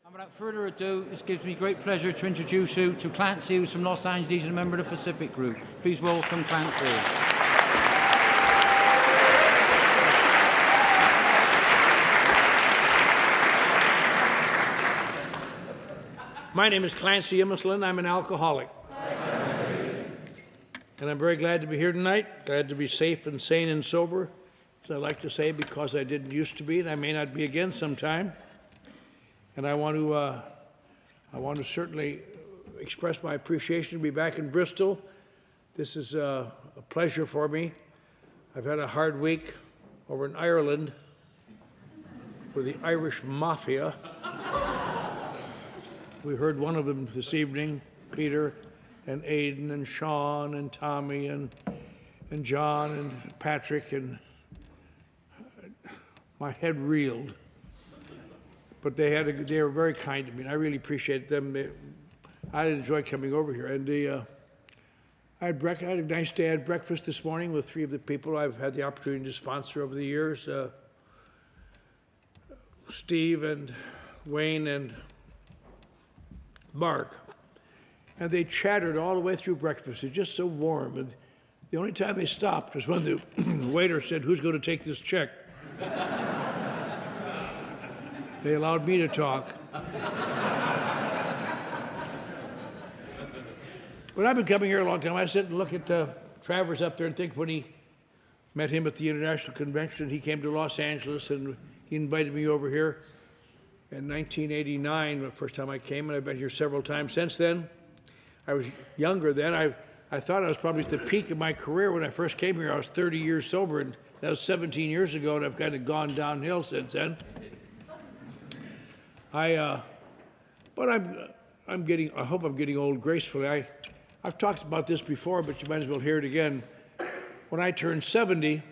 And without further ado, it gives me great pleasure to introduce you to Clancy, who's from Los Angeles and a member of the Pacific Group. Please welcome Clancy. My name is Clancy I. I'm an alcoholic. And I'm very glad to be here tonight, glad to be safe and sane and sober, as I like to say, because I didn't used to be, and I may not be again sometime. And I want to certainly express my appreciation to be back in Bristol. This is a pleasure for me. I've had a hard week over in Ireland with the Irish Mafia. We heard one of them this evening, Peter and Aidan and Sean and Tommy and John and Patrick, and my head reeled. But they were very kind to me, and I really appreciate them. I enjoyed coming over here. And I had a nice day. I had breakfast this morning with three of the people I've had the opportunity to sponsor over the years, Steve and Wayne and Mark. And they chattered all the way through breakfast. It's just so warm. And the only time they stopped was when the waiter said, "Who's going to take this check?" They allowed me to talk. But I've been coming here a long time. I sit and look at Travers up there and think when he met him at the International Convention, he came to Los Angeles and he invited me over here in 1989, the first time I came, and I've been here several times since then. I was younger then. I thought I was probably at the peak of my career when I first came here. I was 30 years sober, and that was 17 years ago, and I've kind of gone downhill since then. But I hope I'm getting old gracefully. I've talked about this before, but you might as well hear it again. When I turned 70,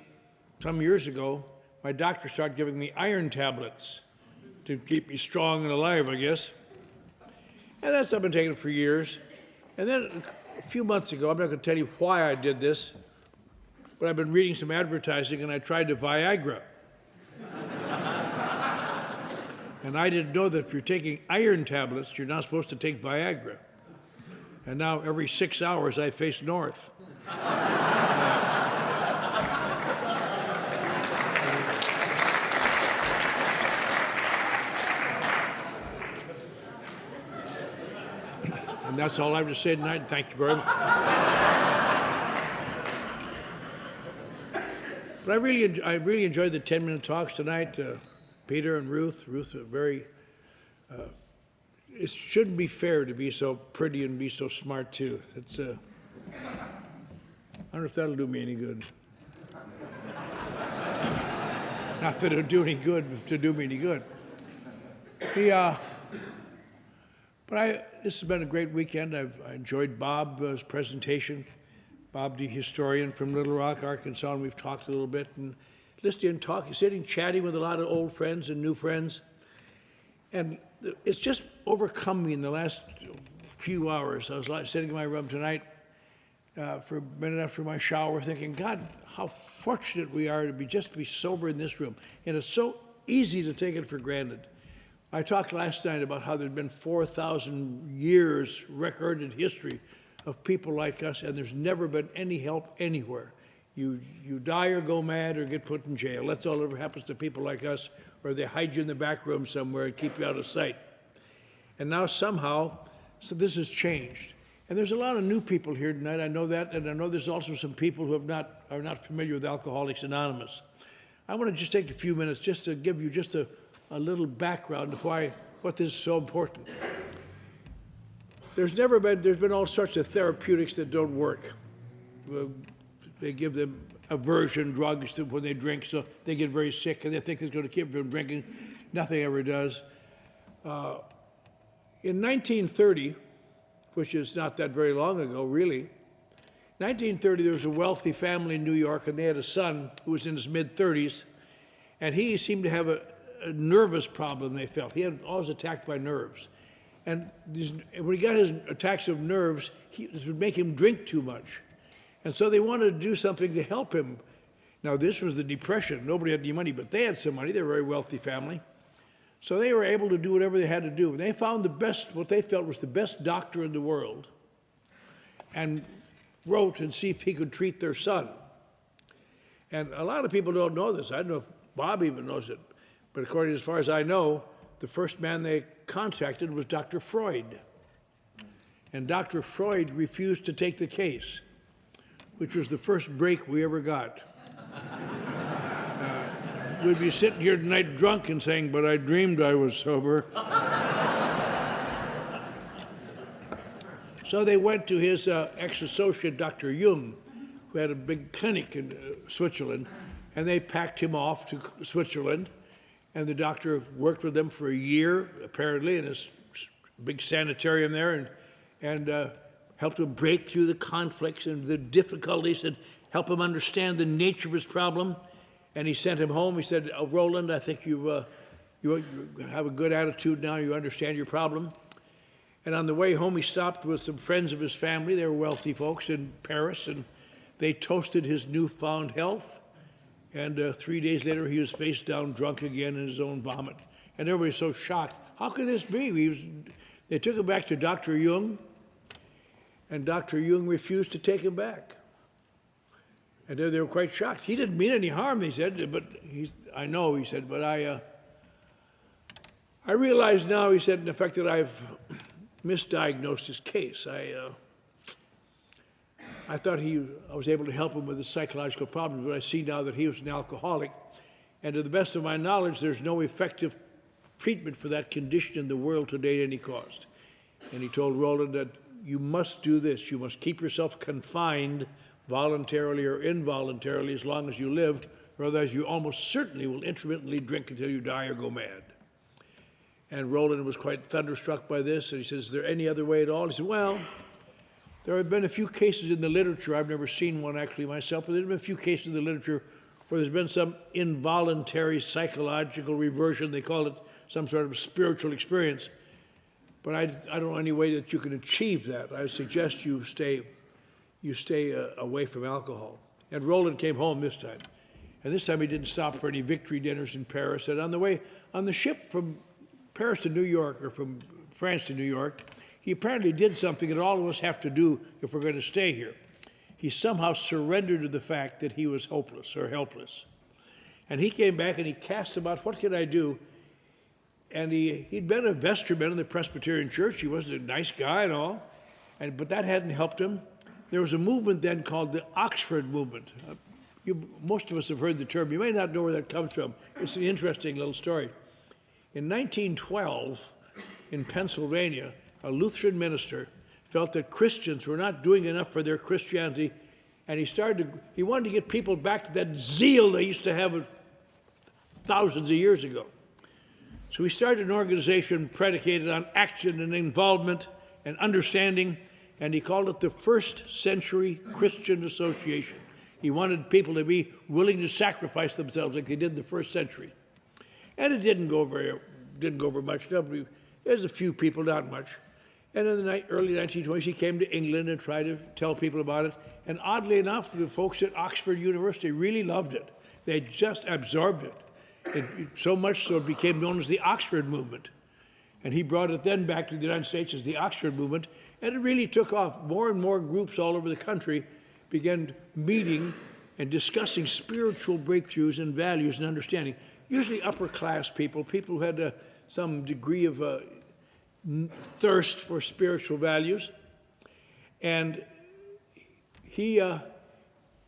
some years ago, my doctor started giving me iron tablets to keep me strong and alive, I guess. And that's, I've been taking it for years. And then a few months ago, I'm not going to tell you why I did this, but I've been reading some advertising, and I tried the Viagra. And I didn't know that if you're taking iron tablets, you're not supposed to take Viagra. And now every 6 hours, I face north. And that's all I have to say tonight, and thank you very much. But I really enjoyed the 10-minute talks tonight. Peter and Ruth are very, it shouldn't be fair to be so pretty and be so smart too. It's, I don't know if that'll do me any good. Not that it'll do any good, but to do me any good. This has been a great weekend. I enjoyed Bob's presentation. Bob, the historian from Little Rock, Arkansas, and we've talked a little bit. And listening and talking, sitting, chatting with a lot of old friends and new friends. And it's just overcome me in the last few hours. I was sitting in my room tonight for a minute after my shower thinking, God, how fortunate we are to be sober in this room. And it's so easy to take it for granted. I talked last night about how there'd been 4,000 years recorded history of people like us, and there's never been any help anywhere. You die or go mad or get put in jail. That's all that ever happens to people like us, or they hide you in the back room somewhere and keep you out of sight. And now somehow, so this has changed. And there's a lot of new people here tonight, I know that, and I know there's also some people who are not familiar with Alcoholics Anonymous. I want to just take a few minutes just to give you just a little background of what this is so important. There's been all sorts of therapeutics that don't work. They give them aversion drugs when they drink, so they get very sick, and they think it's going to keep them from drinking. Nothing ever does. In 1930, which is not that very long ago, really, 1930, there was a wealthy family in New York, and they had a son who was in his mid-30s, and he seemed to have a nervous problem, they felt. He had always attacked by nerves. And when he got his attacks of nerves, it would make him drink too much. And so they wanted to do something to help him. Now, this was the Depression. Nobody had any money, but they had some money. They were a very wealthy family. So they were able to do whatever they had to do. And they found what they felt was the best doctor in the world, and wrote and see if he could treat their son. And a lot of people don't know this. I don't know if Bob even knows it. But according as far as I know, the first man they contacted was Dr. Freud. And Dr. Freud refused to take the case, which was the first break we ever got. We'd be sitting here tonight drunk and saying, but I dreamed I was sober. So they went to his ex-associate, Dr. Jung, who had a big clinic in Switzerland, and they packed him off to Switzerland. And the doctor worked with them for a year, apparently, in his big sanitarium there, and helped him break through the conflicts and the difficulties and help him understand the nature of his problem. And he sent him home. He said, oh, Roland, I think you have a good attitude now. You understand your problem. And on the way home, he stopped with some friends of his family. They were wealthy folks in Paris, and they toasted his newfound health. And 3 days later, he was face down drunk again in his own vomit. And everybody was so shocked. How could this be? They took him back to Dr. Jung, and Dr. Jung refused to take him back. And they were quite shocked. He didn't mean any harm, he said, but I know, he said, but I realize now, he said, in effect, that I've misdiagnosed his case. I thought I was able to help him with his psychological problems, but I see now that he was an alcoholic. And to the best of my knowledge, there's no effective treatment for that condition in the world today at any cost. And he told Roland that you must do this. You must keep yourself confined voluntarily or involuntarily as long as you live, or otherwise you almost certainly will intermittently drink until you die or go mad. And Roland was quite thunderstruck by this, and he says, is there any other way at all? He said, well, there have been a few cases in the literature, I've never seen one actually myself, but there have been a few cases in the literature where there's been some involuntary psychological reversion. They call it some sort of spiritual experience. But I don't know any way that you can achieve that. I suggest you stay away from alcohol. And Roland came home this time. And this time he didn't stop for any victory dinners in Paris. And on the ship from Paris to New York, or from France to New York, he apparently did something that all of us have to do if we're going to stay here. He somehow surrendered to the fact that he was hopeless or helpless. And he came back and he cast about, what can I do? And he'd been a vestryman in the Presbyterian Church. He wasn't a nice guy at all, but that hadn't helped him. There was a movement then called the Oxford Movement. Most of us have heard the term. You may not know where that comes from. It's an interesting little story. In 1912, in Pennsylvania, a Lutheran minister felt that Christians were not doing enough for their Christianity, and he wanted to get people back to that zeal they used to have thousands of years ago. So he started an organization predicated on action and involvement and understanding, and he called it the First Century Christian Association. He wanted people to be willing to sacrifice themselves like they did in the first century. And it didn't go over much. There's a few people, not much. And in the early 1920s, he came to England and tried to tell people about it. And oddly enough, the folks at Oxford University really loved it. They just absorbed it. So much so it became known as the Oxford Movement. And he brought it then back to the United States as the Oxford Movement, and it really took off. More and more groups all over the country began meeting and discussing spiritual breakthroughs and values and understanding. Usually upper class people who had some degree of thirst for spiritual values. And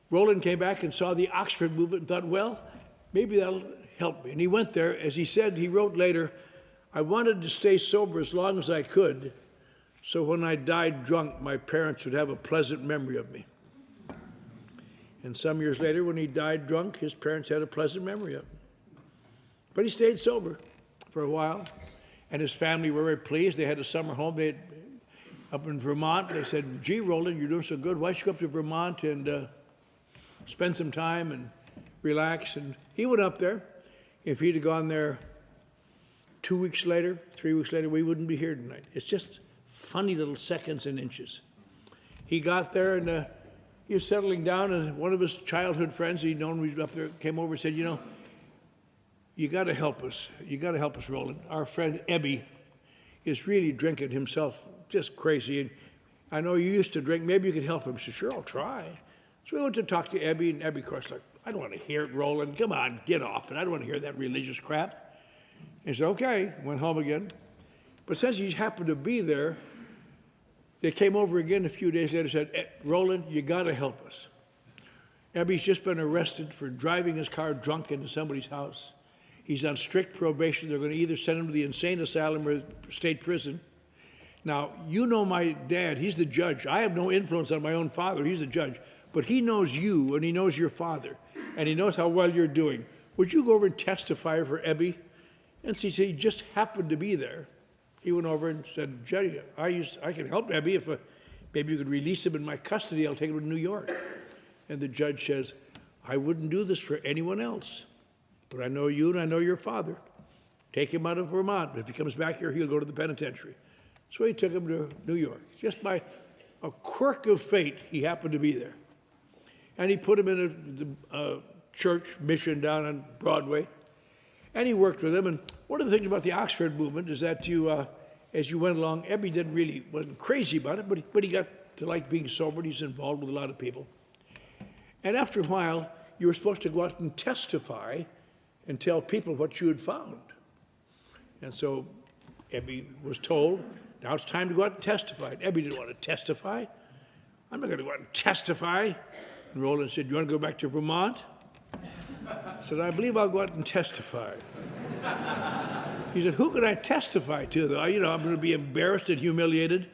Roland came back and saw the Oxford Movement and thought, well, maybe that'll help me. And he went there. As he said, he wrote later, I wanted to stay sober as long as I could, so when I died drunk, my parents would have a pleasant memory of me. And some years later, when he died drunk, his parents had a pleasant memory of him. But he stayed sober for a while, and his family were very pleased. They had a summer home up in Vermont. They said, gee, Roland, you're doing so good. Why don't you go up to Vermont and spend some time and relax? And he went up there. If he'd have gone there 2 weeks later, 3 weeks later, we wouldn't be here tonight. It's just funny little seconds and inches. He got there, and he was settling down, and one of his childhood friends he'd known when he was up there came over and said, you got to help us. You got to help us, Roland. Our friend Ebby is really drinking himself just crazy. And I know you used to drink. Maybe you could help him. She said, sure, I'll try. So we went to talk to Ebby, and Ebby, of course, like, I don't want to hear it, Roland. Come on, get off it. I don't want to hear that religious crap. He said, okay, went home again. But since he happened to be there, they came over again a few days later and said, Roland, you got to help us. Ebby's just been arrested for driving his car drunk into somebody's house. He's on strict probation. They're going to either send him to the insane asylum or state prison. Now, you know my dad. He's the judge. I have no influence on my own father. He's the judge. But he knows you, and he knows your father, and he knows how well you're doing. Would you go over and testify for Ebby? And he said he just happened to be there. He went over and said, Judge, I can help Ebby. If maybe you could release him in my custody, I'll take him to New York. And the judge says, I wouldn't do this for anyone else. But I know you and I know your father. Take him out of Vermont. If he comes back here, he'll go to the penitentiary. So he took him to New York. Just by a quirk of fate, he happened to be there. And he put him in a church mission down on Broadway. And he worked with him. And one of the things about the Oxford movement is that as you went along, Ebby wasn't crazy about it, but he got to like being sober. He's involved with a lot of people. And after a while, you were supposed to go out and testify and tell people what you had found. And so Ebby was told, now it's time to go out and testify. And Ebby didn't want to testify. I'm not going to go out and testify. And Roland said, do you want to go back to Vermont? I said, I believe I'll go out and testify. He said, who could I testify to, though? I'm going to be embarrassed and humiliated.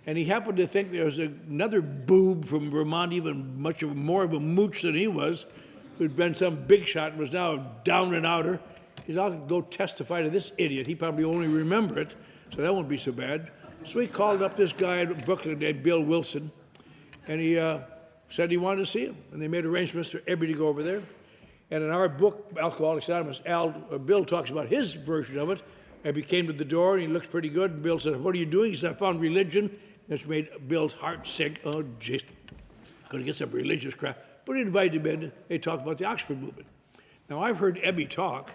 And he happened to think there was another boob from Vermont, even more of a mooch than he was, who'd been some big shot and was now down and outer. He said, I'll go testify to this idiot. He probably only remember it, so that won't be so bad. So he called up this guy in Brooklyn named Bill Wilson, and he said he wanted to see him. And they made arrangements for Ebby to go over there. And in our book, Alcoholics Anonymous, Bill talks about his version of it. Ebby came to the door, and he looks pretty good. And Bill said, what are you doing? He said, I found religion. That's made Bill's heart sink. Oh, jeez, going to get some religious crap. But he invited him in. They talked about the Oxford movement. Now, I've heard Ebby talk,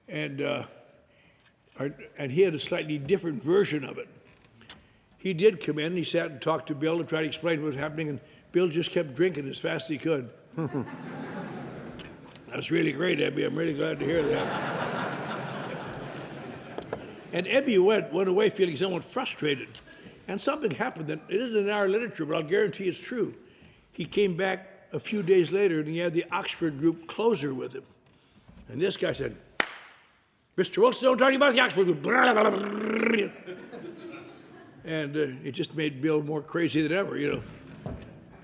and he had a slightly different version of it. He did come in. He sat and talked to Bill and tried to explain what was happening, and Bill just kept drinking as fast as he could. That's really great, Ebby. I'm really glad to hear that. And Ebby went away feeling somewhat frustrated. And something happened that it isn't in our literature, but I'll guarantee it's true. He came back a few days later, and he had the Oxford group closer with him. And this guy said, Mr. Wilson, don't talk about the Oxford group. And it just made Bill more crazy than ever,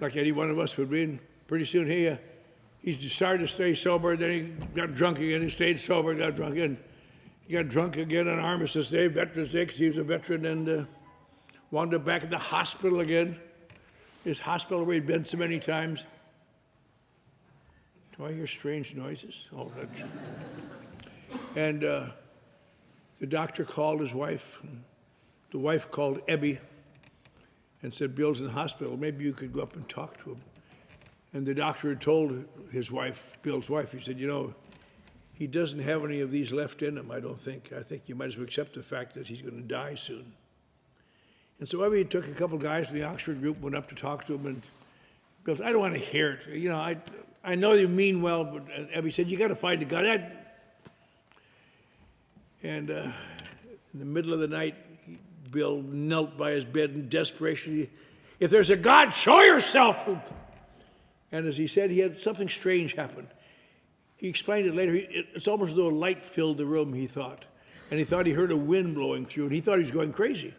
like any one of us would be. And pretty soon he started to stay sober, then he got drunk again. He stayed sober, got drunk again. He got drunk again on Armistice Day, Veterans Day, because he was a veteran, and wound up back at the hospital again, his hospital where he'd been so many times. Do I hear strange noises? Oh, that's... And the doctor called his wife. The wife called Ebby and said, Bill's in the hospital. Maybe you could go up and talk to him. And the doctor had told his wife, Bill's wife, he said, he doesn't have any of these left in him, I don't think. I think you might as well accept the fact that he's going to die soon. And so Ebby took a couple guys from the Oxford group, went up to talk to him, and Bill said, I don't want to hear it. I know you mean well, but Ebby said, you got to find a God. And in the middle of the night, Bill knelt by his bed in desperation. If there's a God, show yourself. And as he said, he had something strange happen. He explained it later. It's almost as though a light filled the room, he thought. And he thought he heard a wind blowing through, and he thought he was going crazy.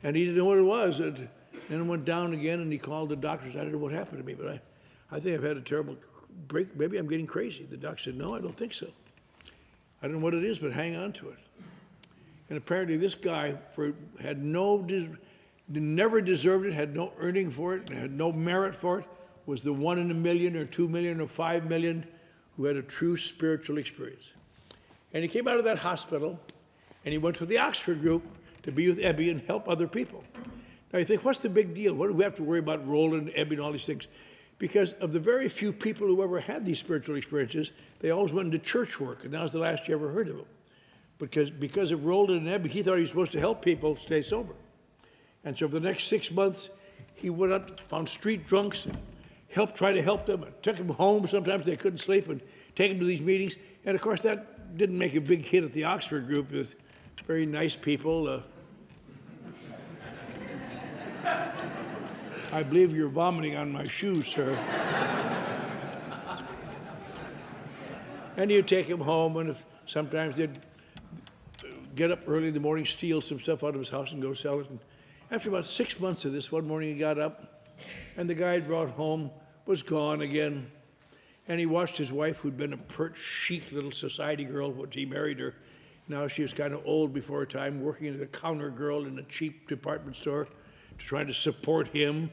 And he didn't know what it was. And then it went down again, and he called the doctor and said, I don't know what happened to me, but I think I've had a terrible break. Maybe I'm getting crazy. The doctor said, no, I don't think so. I don't know what it is, but hang on to it. And apparently this guy had never deserved it, had no earning for it, had no merit for it, was the 1 in a million or 2 million or 5 million who had a true spiritual experience. And he came out of that hospital, and he went to the Oxford group to be with Ebby and help other people. Now you think, what's the big deal? What do we have to worry about Roland and Ebby and all these things? because of the very few people who ever had these spiritual experiences, they always went into church work, and that was the last you ever heard of him. Because it rolled in an ebb, he thought he was supposed to help people stay sober. And so for the next 6 months, he went out, found street drunks, and tried to help them, and took them home. Sometimes they couldn't sleep, and take them to these meetings. And of course, that didn't make a big hit at the Oxford group with very nice people. I believe you're vomiting on my shoes, sir. And you'd take him home, and sometimes they'd get up early in the morning, steal some stuff out of his house, and go sell it. And after about 6 months of this, one morning he got up, and the guy he'd brought home was gone again. And he watched his wife, who'd been a pert, chic little society girl when he married her. Now she was kind of old before her time, working as a counter girl in a cheap department store, trying to support him.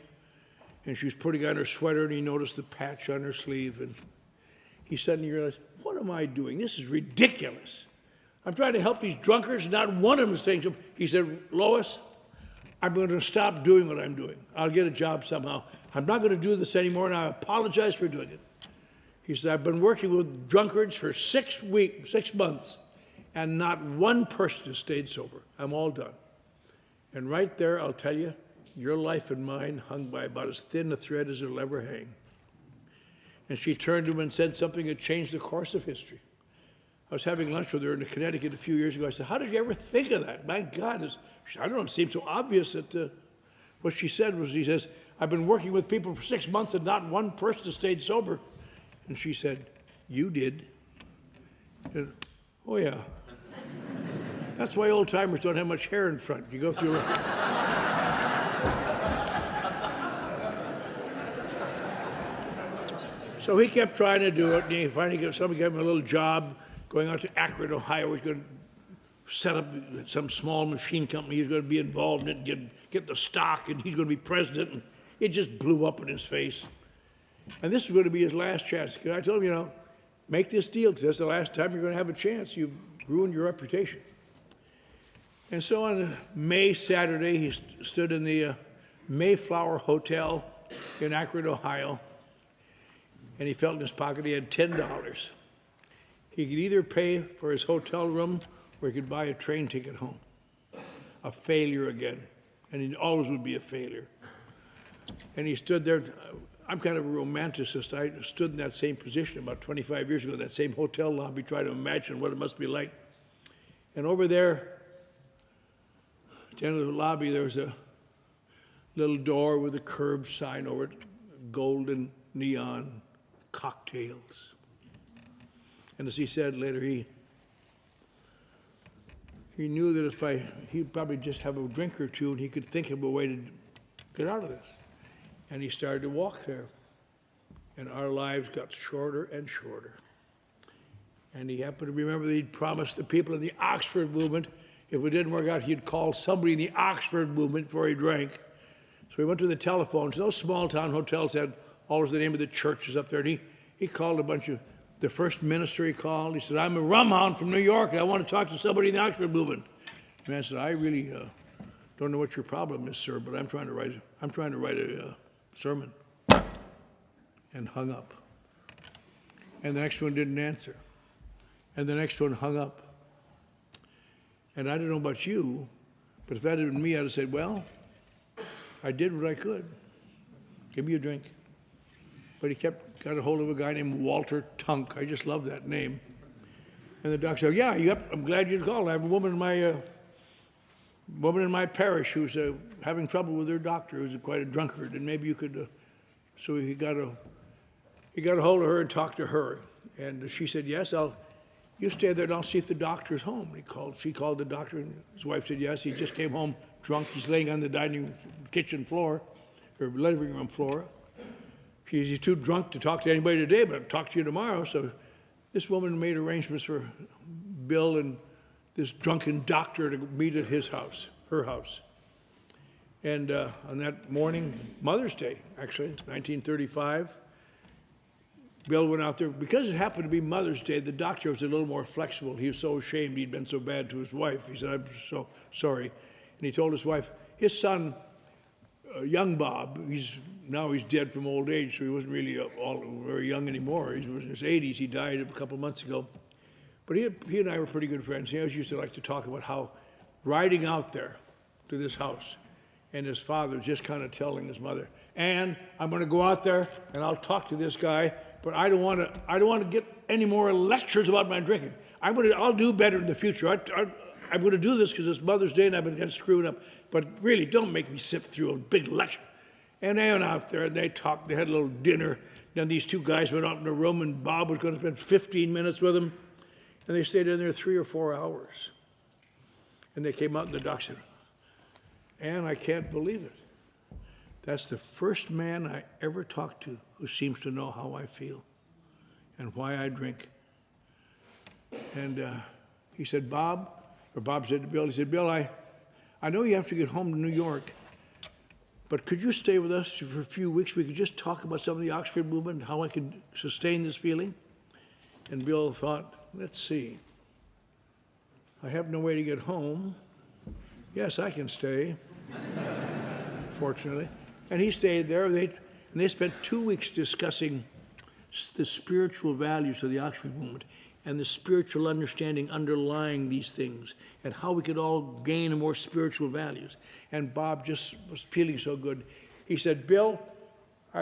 And she was putting on her sweater, and he noticed the patch on her sleeve. And he suddenly realized, what am I doing? This is ridiculous. I'm trying to help these drunkards, and not one of them is saying something. He said, Lois, I'm going to stop doing what I'm doing. I'll get a job somehow. I'm not going to do this anymore, and I apologize for doing it. He said, I've been working with drunkards for 6 months, and not one person has stayed sober. I'm all done. And right there, I'll tell you, your life and mine hung by about as thin a thread as it'll ever hang. And she turned to him and said something that changed the course of history. I was having lunch with her in Connecticut a few years ago. I said, how did you ever think of that? My God, I don't know, it seems so obvious that what she said was, he says, I've been working with people for 6 months and not one person has stayed sober. And she said, you did. And, oh, yeah. That's why old-timers don't have much hair in front. You go through... So he kept trying to do it, and he finally somebody gave him a little job going out to Akron, Ohio. He's going to set up some small machine company. He's going to be involved in it and get the stock, and he's going to be president. And it just blew up in his face. And this is going to be his last chance. I told him, make this deal, because that's the last time you're going to have a chance. You've ruined your reputation. And so on a May Saturday, he stood in the Mayflower Hotel in Akron, Ohio, and he felt in his pocket he had $10. He could either pay for his hotel room or he could buy a train ticket home. A failure again, and he always would be a failure. And he stood there. I'm kind of a romanticist. I stood in that same position about 25 years ago, that same hotel lobby, trying to imagine what it must be like. And over there, at the end of the lobby, there was a little door with a curved sign over it, golden neon cocktails. And as he said later, he knew that he'd probably just have a drink or two and he could think of a way to get out of this. And he started to walk there. And our lives got shorter and shorter. And he happened to remember that he'd promised the people in the Oxford movement, if it didn't work out, he'd call somebody in the Oxford movement before he drank. So he went to the telephones. Those small town hotels had always the name of the churches up there. And he called a bunch of, the first minister he called. He said, I'm a rumhound from New York, and I want to talk to somebody in the Oxford movement. And I said, I really don't know what your problem is, sir, but I'm trying to write a sermon. And hung up. And the next one didn't answer. And the next one hung up. And I don't know about you, but if that had been me, I'd have said, well, I did what I could. Give me a drink. But he got a hold of a guy named Walter Tunk. I just love that name. And the doctor said, yeah, I'm glad you called. I have a woman in my parish who's having trouble with her doctor, who's quite a drunkard, and maybe you could. So he got a hold of her and talked to her. And she said, yes, you stay there and I'll see if the doctor's home. She called the doctor, and his wife said, yes, he just came home drunk. He's laying on the kitchen floor, or living room floor. He's too drunk to talk to anybody today, but I'll talk to you tomorrow. So this woman made arrangements for Bill and this drunken doctor to meet at her house. And on that morning, Mother's Day, actually, 1935, Bill went out there. Because it happened to be Mother's Day, the doctor was a little more flexible. He was so ashamed he'd been so bad to his wife. He said, I'm so sorry. And he told his wife, his son young Bob. Now he's dead from old age, so he wasn't really all very young anymore. He was in his 80s. He died a couple of months ago. But he and I were pretty good friends. He always used to like to talk about how riding out there to this house, and his father just kind of telling his mother, "And I'm going to go out there and I'll talk to this guy, but I don't want to get any more lectures about my drinking. I'll do better in the future. I'm going to do this because it's Mother's Day and I've been kind of screwing up. But really, don't make me sit through a big lecture." And they went out there and they talked. They had a little dinner. Then these two guys went out in the room, and Bob was going to spend 15 minutes with them. And they stayed in there 3 or 4 hours. And they came out, and the doc said, "And I can't believe it. That's the first man I ever talked to who seems to know how I feel and why I drink." And he said, Bob said to Bill, he said, "Bill, I know you have to get home to New York, but could you stay with us for a few weeks? We could just talk about some of the Oxford movement and how I could sustain this feeling." And Bill thought, let's see. I have no way to get home. Yes, I can stay, fortunately. And he stayed there, and they spent 2 weeks discussing the spiritual values of the Oxford movement and the spiritual understanding underlying these things and how we could all gain more spiritual values. And Bob just was feeling so good. He said, "Bill,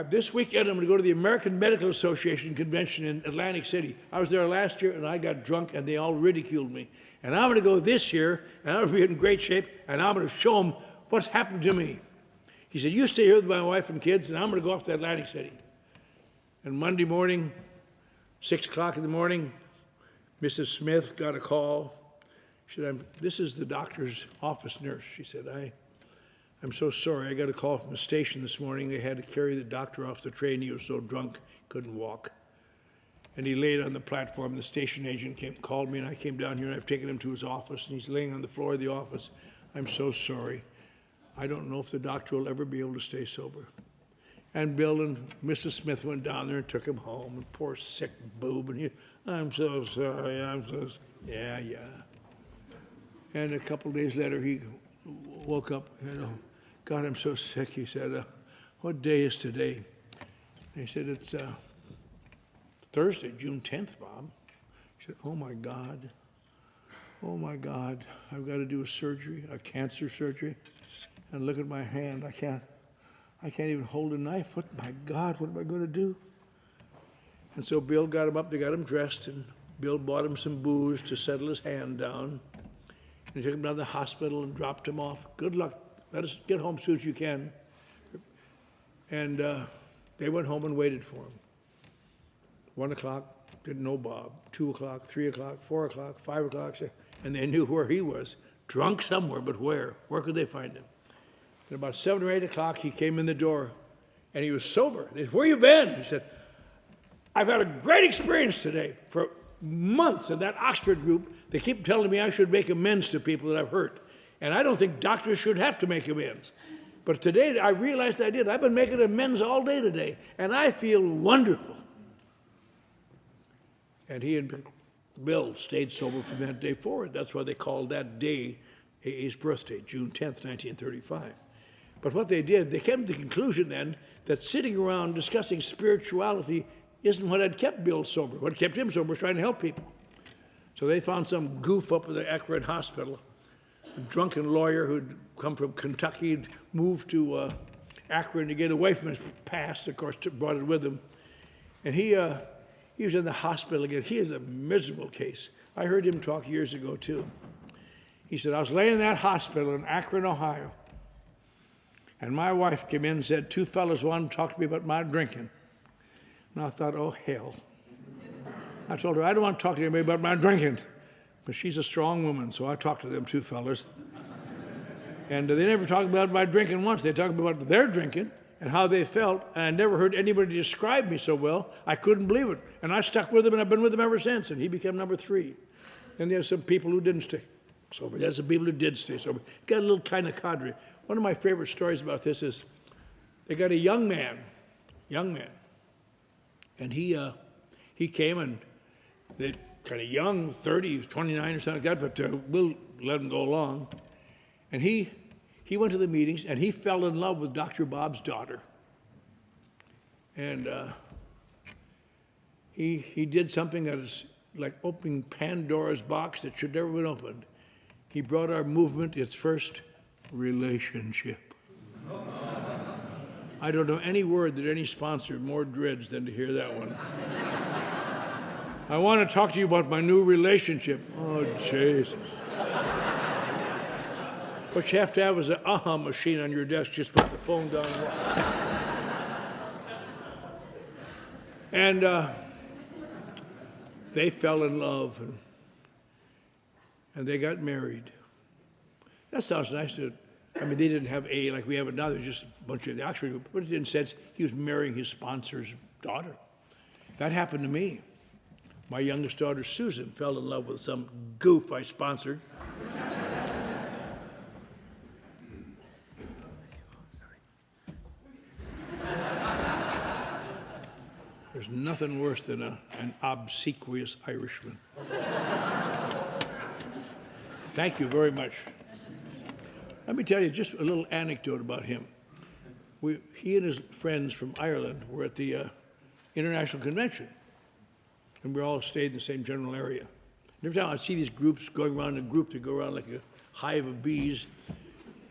this weekend I'm going to go to the American Medical Association convention in Atlantic City. I was there last year and I got drunk and they all ridiculed me. And I'm going to go this year and I'm going to be in great shape and I'm going to show them what's happened to me." He said, "You stay here with my wife and kids and I'm going to go off to Atlantic City." And Monday morning, 6 o'clock in the morning, Mrs. Smith got a call. She said, "This is the doctor's office nurse." She said, I'm so sorry. I got a call from the station this morning. They had to carry the doctor off the train. He was so drunk, couldn't walk. And he laid on the platform. The station agent called me, and I came down here, and I've taken him to his office, and he's laying on the floor of the office. I'm so sorry. I don't know if the doctor will ever be able to stay sober. And Bill and Mrs. Smith went down there and took him home. And poor sick boob. And I'm so sorry. Yeah. And a couple of days later, he woke up, "God, I'm so sick." He said, "What day is today?" And he said, "It's Thursday, June 10th, Bob." He said, oh my God, I've got to do a surgery, a cancer surgery. And look at my hand. I can't even hold a knife. My God, what am I going to do? And so Bill got him up, they got him dressed, and Bill bought him some booze to settle his hand down. And he took him down to the hospital and dropped him off. "Good luck. Let us get home as soon as you can." And they went home and waited for him. 1 o'clock, didn't know Bob. 2 o'clock, 3 o'clock, 4 o'clock, 5 o'clock, and they knew where he was. Drunk somewhere, but where? Where could they find him? At about 7 or 8 o'clock, he came in the door, and he was sober. They said, "Where you been?" He said, "I've had a great experience today. For months in that Oxford group, they keep telling me I should make amends to people that I've hurt. And I don't think doctors should have to make amends. But today, I realized I did. I've been making amends all day today, and I feel wonderful." And he and Bill stayed sober from that day forward. That's why they called that day his birthday, June 10th, 1935. But what they did, they came to the conclusion then that sitting around discussing spirituality isn't what had kept Bill sober. What kept him sober was trying to help people. So they found some goof up at the Akron Hospital, a drunken lawyer who'd come from Kentucky, had moved to Akron to get away from his past, of course, brought it with him. And he was in the hospital again. He is a miserable case. I heard him talk years ago, too. He said, "I was laying in that hospital in Akron, Ohio, and my wife came in and said, 2 fellas wanted to talk to me about my drinking." And I thought, oh, hell. I told her, "I don't want to talk to anybody about my drinking." But she's a strong woman, so I talked to them 2 fellas. And they never talked about my drinking once. They talked about their drinking and how they felt, and I never heard anybody describe me so well. I couldn't believe it. And I stuck with him, and I've been with him ever since, and he became number 3. Then there's some people who didn't stay sober. There's some people who did stay sober. Got a little kind of cadre. One of my favorite stories about this is they got a young man, and he came, and they kind of young, 30, 29 or something like that, but we'll let him go along. And he he went to the meetings, and he fell in love with Dr. Bob's daughter. And he did something that is like opening Pandora's box that should never have been opened. He brought our movement its first relationship. I don't know any word that any sponsor more dreads than to hear that one. I want to talk to you about my new relationship. Oh, Jesus. What you have to have is an aha machine on your desk. Just put the phone down. And they fell in love, and they got married. That sounds nice. I mean, they didn't have AA like we have it now. There's just a bunch of the Oxford group. But in a sense, he was marrying his sponsor's daughter. That happened to me. My youngest daughter, Susan, fell in love with some goof I sponsored. There's nothing worse than an obsequious Irishman. Thank you very much. Let me tell you just a little anecdote about him. He and his friends from Ireland were at the International Convention, and we all stayed in the same general area. And every time I'd see these groups going around in a group, they go around like a hive of bees,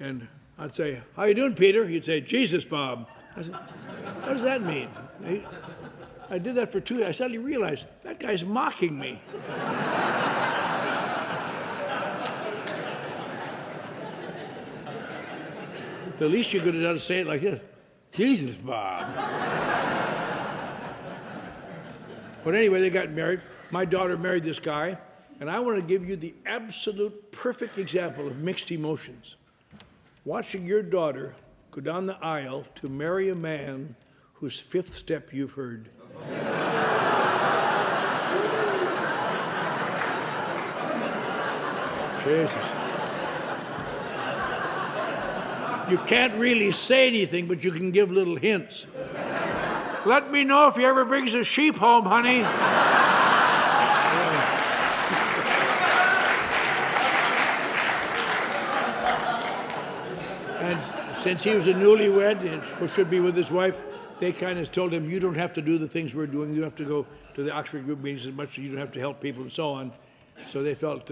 and I'd say, "How you doing, Peter?" He'd say, "Jesus, Bob." I said, "What does that mean?" I did that for 2 years. I suddenly realized that guy's mocking me. The least you could have done is say it like this: "Jesus, Bob." But anyway, they got married. My daughter married this guy, and I want to give you the absolute perfect example of mixed emotions. Watching your daughter go down the aisle to marry a man whose fifth step you've heard. Jesus. You can't really say anything, but you can give little hints. Let me know if he ever brings a sheep home, honey. And since he was a newlywed and should be with his wife, they kind of told him, "You don't have to do the things we're doing. You don't have to go to the Oxford group meetings as much as you don't have to help people," and so on. So they felt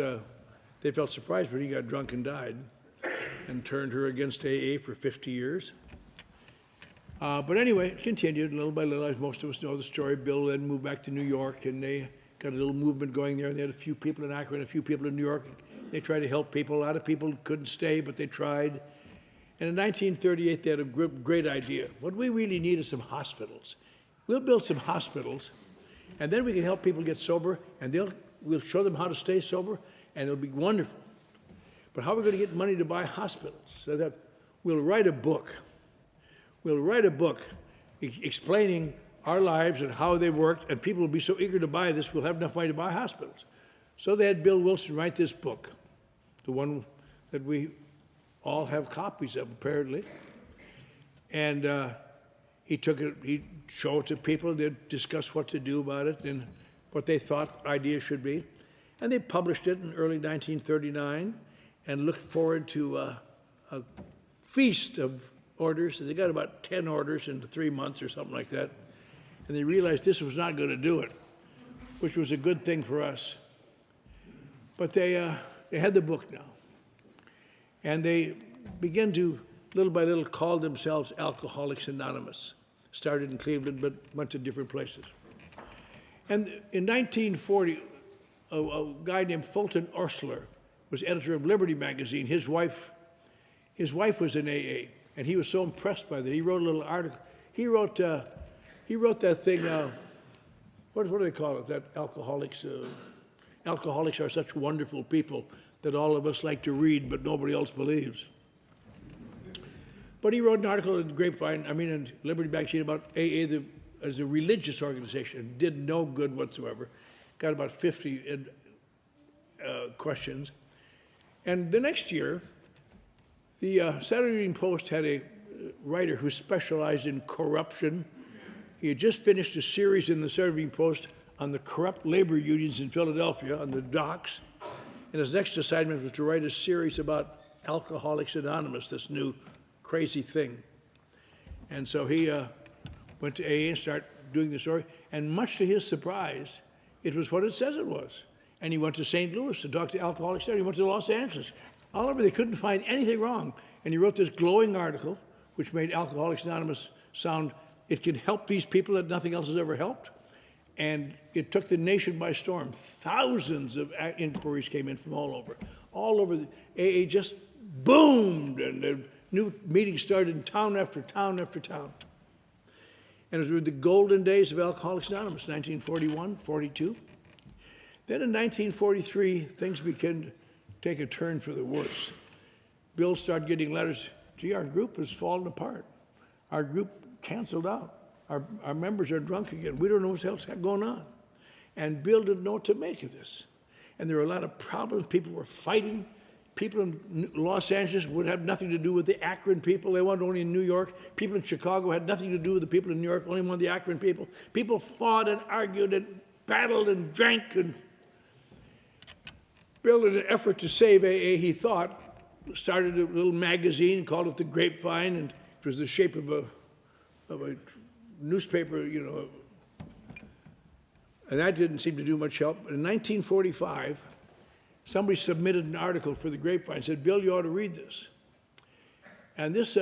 surprised when he got drunk and died, and turned her against AA for 50 years. But anyway, it continued little by little. As most of us know the story, Bill then moved back to New York, and they got a little movement going there. They had a few people in Akron, a few people in New York. They tried to help people. A lot of people couldn't stay, but they tried. And in 1938, they had a great idea. What we really need is some hospitals. We'll build some hospitals, and then we can help people get sober, and we'll show them how to stay sober, and it'll be wonderful. But how are we going to get money to buy hospitals? So that we'll write a book. We'll write a book explaining our lives and how they worked, and people will be so eager to buy this, we'll have enough money to buy hospitals. So they had Bill Wilson write this book, the one that we all have copies of, apparently. And he took it, he'd show it to people, they'd discuss what to do about it and what they thought ideas should be. And they published it in early 1939 and looked forward to a feast of orders. And they got about 10 orders in 3 months or something like that. And they realized this was not going to do it, which was a good thing for us. But they had the book now. And they began to, little by little, call themselves Alcoholics Anonymous. Started in Cleveland, but went to different places. And in 1940, a guy named Fulton Ursler was editor of Liberty magazine. His wife was in AA, and he was so impressed by that. He wrote a little article. He wrote that thing. What do they call it? That alcoholics are such wonderful people that all of us like to read, but nobody else believes. But he wrote an article in in Liberty magazine about AA as a religious organization. It did no good whatsoever. Got about 50 questions. And the next year, the Saturday Evening Post had a writer who specialized in corruption. He had just finished a series in the Saturday Evening Post on the corrupt labor unions in Philadelphia, on the docks. And his next assignment was to write a series about Alcoholics Anonymous, this new crazy thing. And so he went to AA and started doing the story, and much to his surprise, it was what it says it was. And he went to St. Louis to talk to alcoholics there. He went to Los Angeles. All over, they couldn't find anything wrong. And he wrote this glowing article, which made Alcoholics Anonymous sound, it can help these people that nothing else has ever helped. And it took the nation by storm. Thousands of inquiries came in from all over. All over, the AA just boomed, and the new meetings started in town after town after town. And it was the golden days of Alcoholics Anonymous, 1941, 42. Then in 1943, things began to take a turn for the worse. Bill started getting letters, gee, our group has fallen apart. Our group canceled out. Our members are drunk again. We don't know what else is going on. And Bill didn't know what to make of this. And there were a lot of problems. People were fighting. People in Los Angeles would have nothing to do with the Akron people. They wanted only in New York. People in Chicago had nothing to do with the people in New York, only wanted the Akron people. People fought and argued and battled and drank. And Bill, in an effort to save AA, he thought, started a little magazine, called it The Grapevine, and it was the shape of a newspaper, you know. And that didn't seem to do much help. But in 1945, somebody submitted an article for The Grapevine and said, Bill, you ought to read this. And this,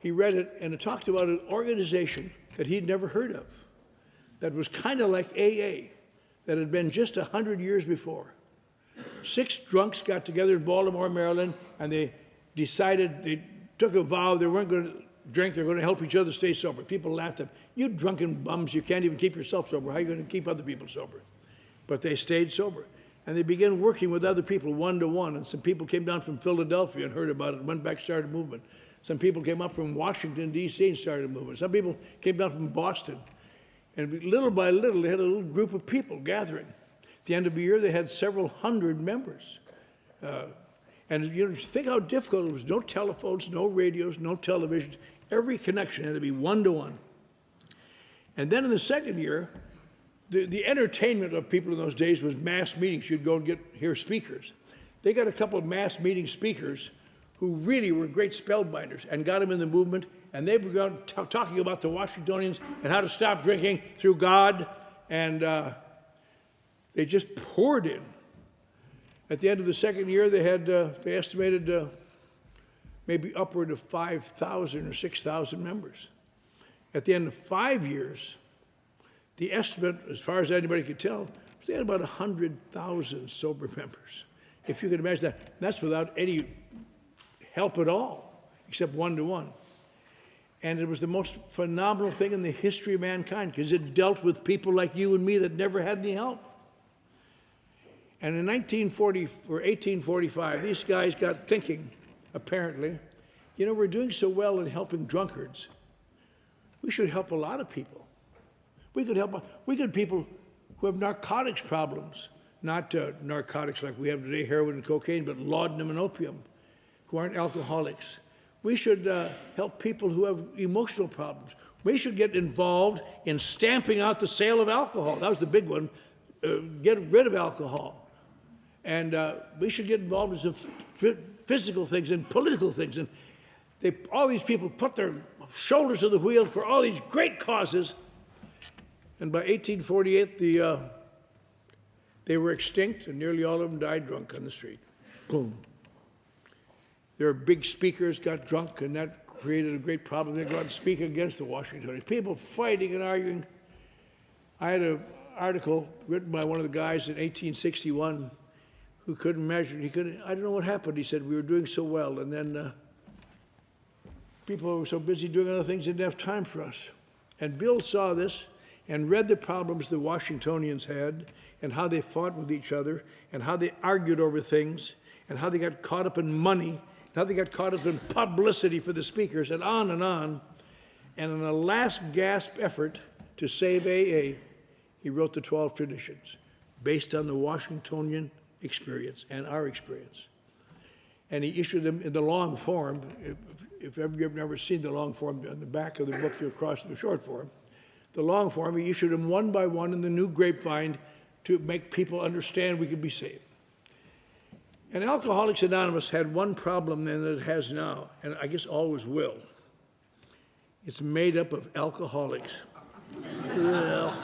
he read it, and it talked about an organization that he'd never heard of, that was kind of like AA, that had been just 100 years before. 6 drunks got together in Baltimore, Maryland, and they decided, they took a vow they weren't going to drink, they were going to help each other stay sober. People laughed at them. You drunken bums, you can't even keep yourself sober. How are you going to keep other people sober? But they stayed sober. And they began working with other people one-to-one. And some people came down from Philadelphia and heard about it, went back, started a movement. Some people came up from Washington, D.C. and started a movement. Some people came down from Boston. And little by little, they had a little group of people gathering. At the end of the year, they had several hundred members. And you know, think how difficult it was. No telephones, no radios, no television. Every connection had to be one-to-one. And then in the second year, the entertainment of people in those days was mass meetings. You'd go and hear speakers. They got a couple of mass meeting speakers who really were great spellbinders and got them in the movement. And they began talking about the Washingtonians and how to stop drinking through God. And they just poured in. At the end of the second year, they had they estimated maybe upward of 5,000 or 6,000 members. At the end of 5 years, the estimate, as far as anybody could tell, was they had about 100,000 sober members. If you could imagine that, that's without any help at all, except one-to-one. And it was the most phenomenal thing in the history of mankind, because it dealt with people like you and me that never had any help. And in 1940 or 1845, these guys got thinking, apparently, you know, we're doing so well in helping drunkards. We should help a lot of people. We could people who have narcotics problems, not narcotics like we have today, heroin and cocaine, but laudanum and opium, who aren't alcoholics. We should help people who have emotional problems. We should get involved in stamping out the sale of alcohol. That was the big one, get rid of alcohol. And we should get involved in some physical things and political things. And all these people put their shoulders to the wheel for all these great causes. And by 1848, they were extinct, and nearly all of them died drunk on the street. Boom. Their big speakers got drunk, and that created a great problem. They go out and speak against the Washingtonians. People fighting and arguing. I had an article written by one of the guys in 1861 who couldn't imagine. I don't know what happened. He said, we were doing so well, and then people were so busy doing other things, they didn't have time for us. And Bill saw this and read the problems the Washingtonians had, and how they fought with each other, and how they argued over things, and how they got caught up in money, and how they got caught up in publicity for the speakers, and on and on. And in a last gasp effort to save AA, he wrote the 12 Traditions, based on the Washingtonian experience and our experience. And he issued them in the long form. If you've never seen the long form, on the back of the book, they're across the short form. The long form, he issued them one by one in the new Grapevine to make people understand we could be saved. And Alcoholics Anonymous had one problem then that it has now, and I guess always will. It's made up of alcoholics. Well,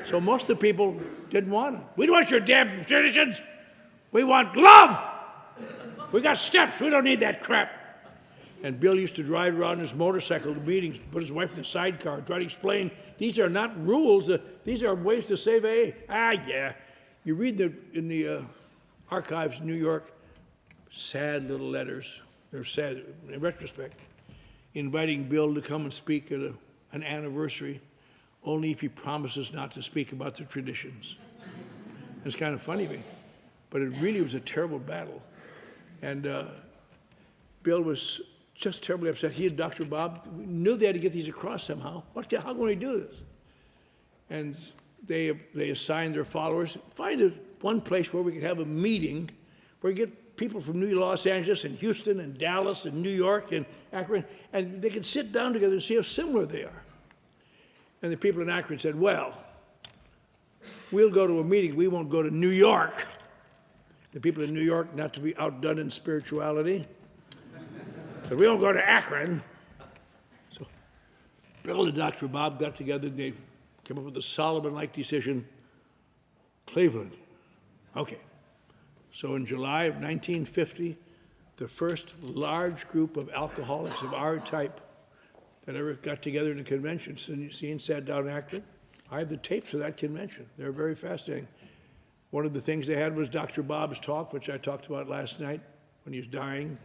so most of the people didn't want them. We don't want your damn traditions. We want love. We got steps. We don't need that crap. And Bill used to drive around his motorcycle to meetings, put his wife in the sidecar, try to explain these are not rules. These are ways to save AA. Yeah. You read in the archives in New York, sad little letters. They're sad in retrospect, inviting Bill to come and speak at an anniversary, only if he promises not to speak about the traditions. It's kind of funny to me, but it really was a terrible battle. And Bill was just terribly upset. He and Dr. Bob knew they had to get these across somehow. How can we do this? And they assigned their followers, find one place where we could have a meeting where we get people from Los Angeles and Houston and Dallas and New York and Akron, and they could sit down together and see how similar they are. And the people in Akron said, well, we'll go to a meeting. We won't go to New York. The people in New York, not to be outdone in spirituality, said, we won't go to Akron. So Bill and Dr. Bob got together. They came up with a Solomon-like decision, Cleveland. Okay. So in July of 1950, the first large group of alcoholics of our type that ever got together in a convention scene sat down in Akron. I have the tapes of that convention. They're very fascinating. One of the things they had was Dr. Bob's talk, which I talked about last night when he was dying.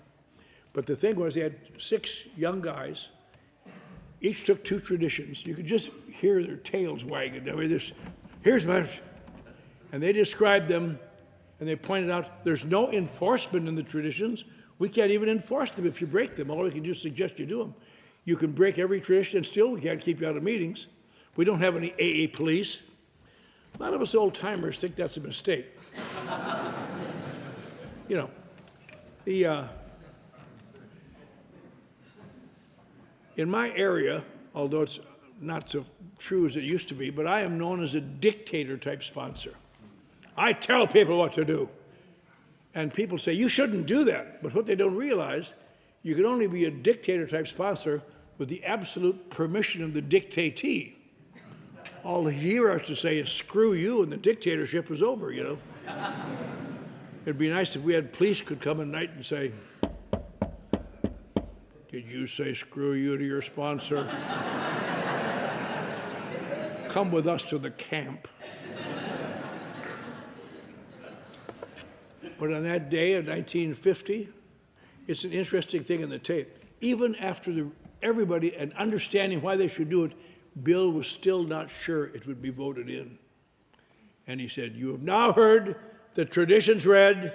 But the thing was, they had 6 young guys. Each took 2 traditions. You could just hear their tails wagging. Here's my... And they described them, and they pointed out there's no enforcement in the traditions. We can't even enforce them if you break them. All we can do is suggest you do them. You can break every tradition, and still we can't keep you out of meetings. We don't have any AA police. A lot of us old-timers think that's a mistake. You know, in my area, although it's not so true as it used to be, but I am known as a dictator-type sponsor. I tell people what to do. And people say, you shouldn't do that. But what they don't realize, you can only be a dictator-type sponsor with the absolute permission of the dictatee. All he has to say is, screw you, and the dictatorship is over, you know. It'd be nice if we had police could come at night and say, did you say screw you to your sponsor? Come with us to the camp. But on that day of 1950, it's an interesting thing in the tape. Even after everybody and understanding why they should do it, Bill was still not sure it would be voted in. And he said, you have now heard the traditions read.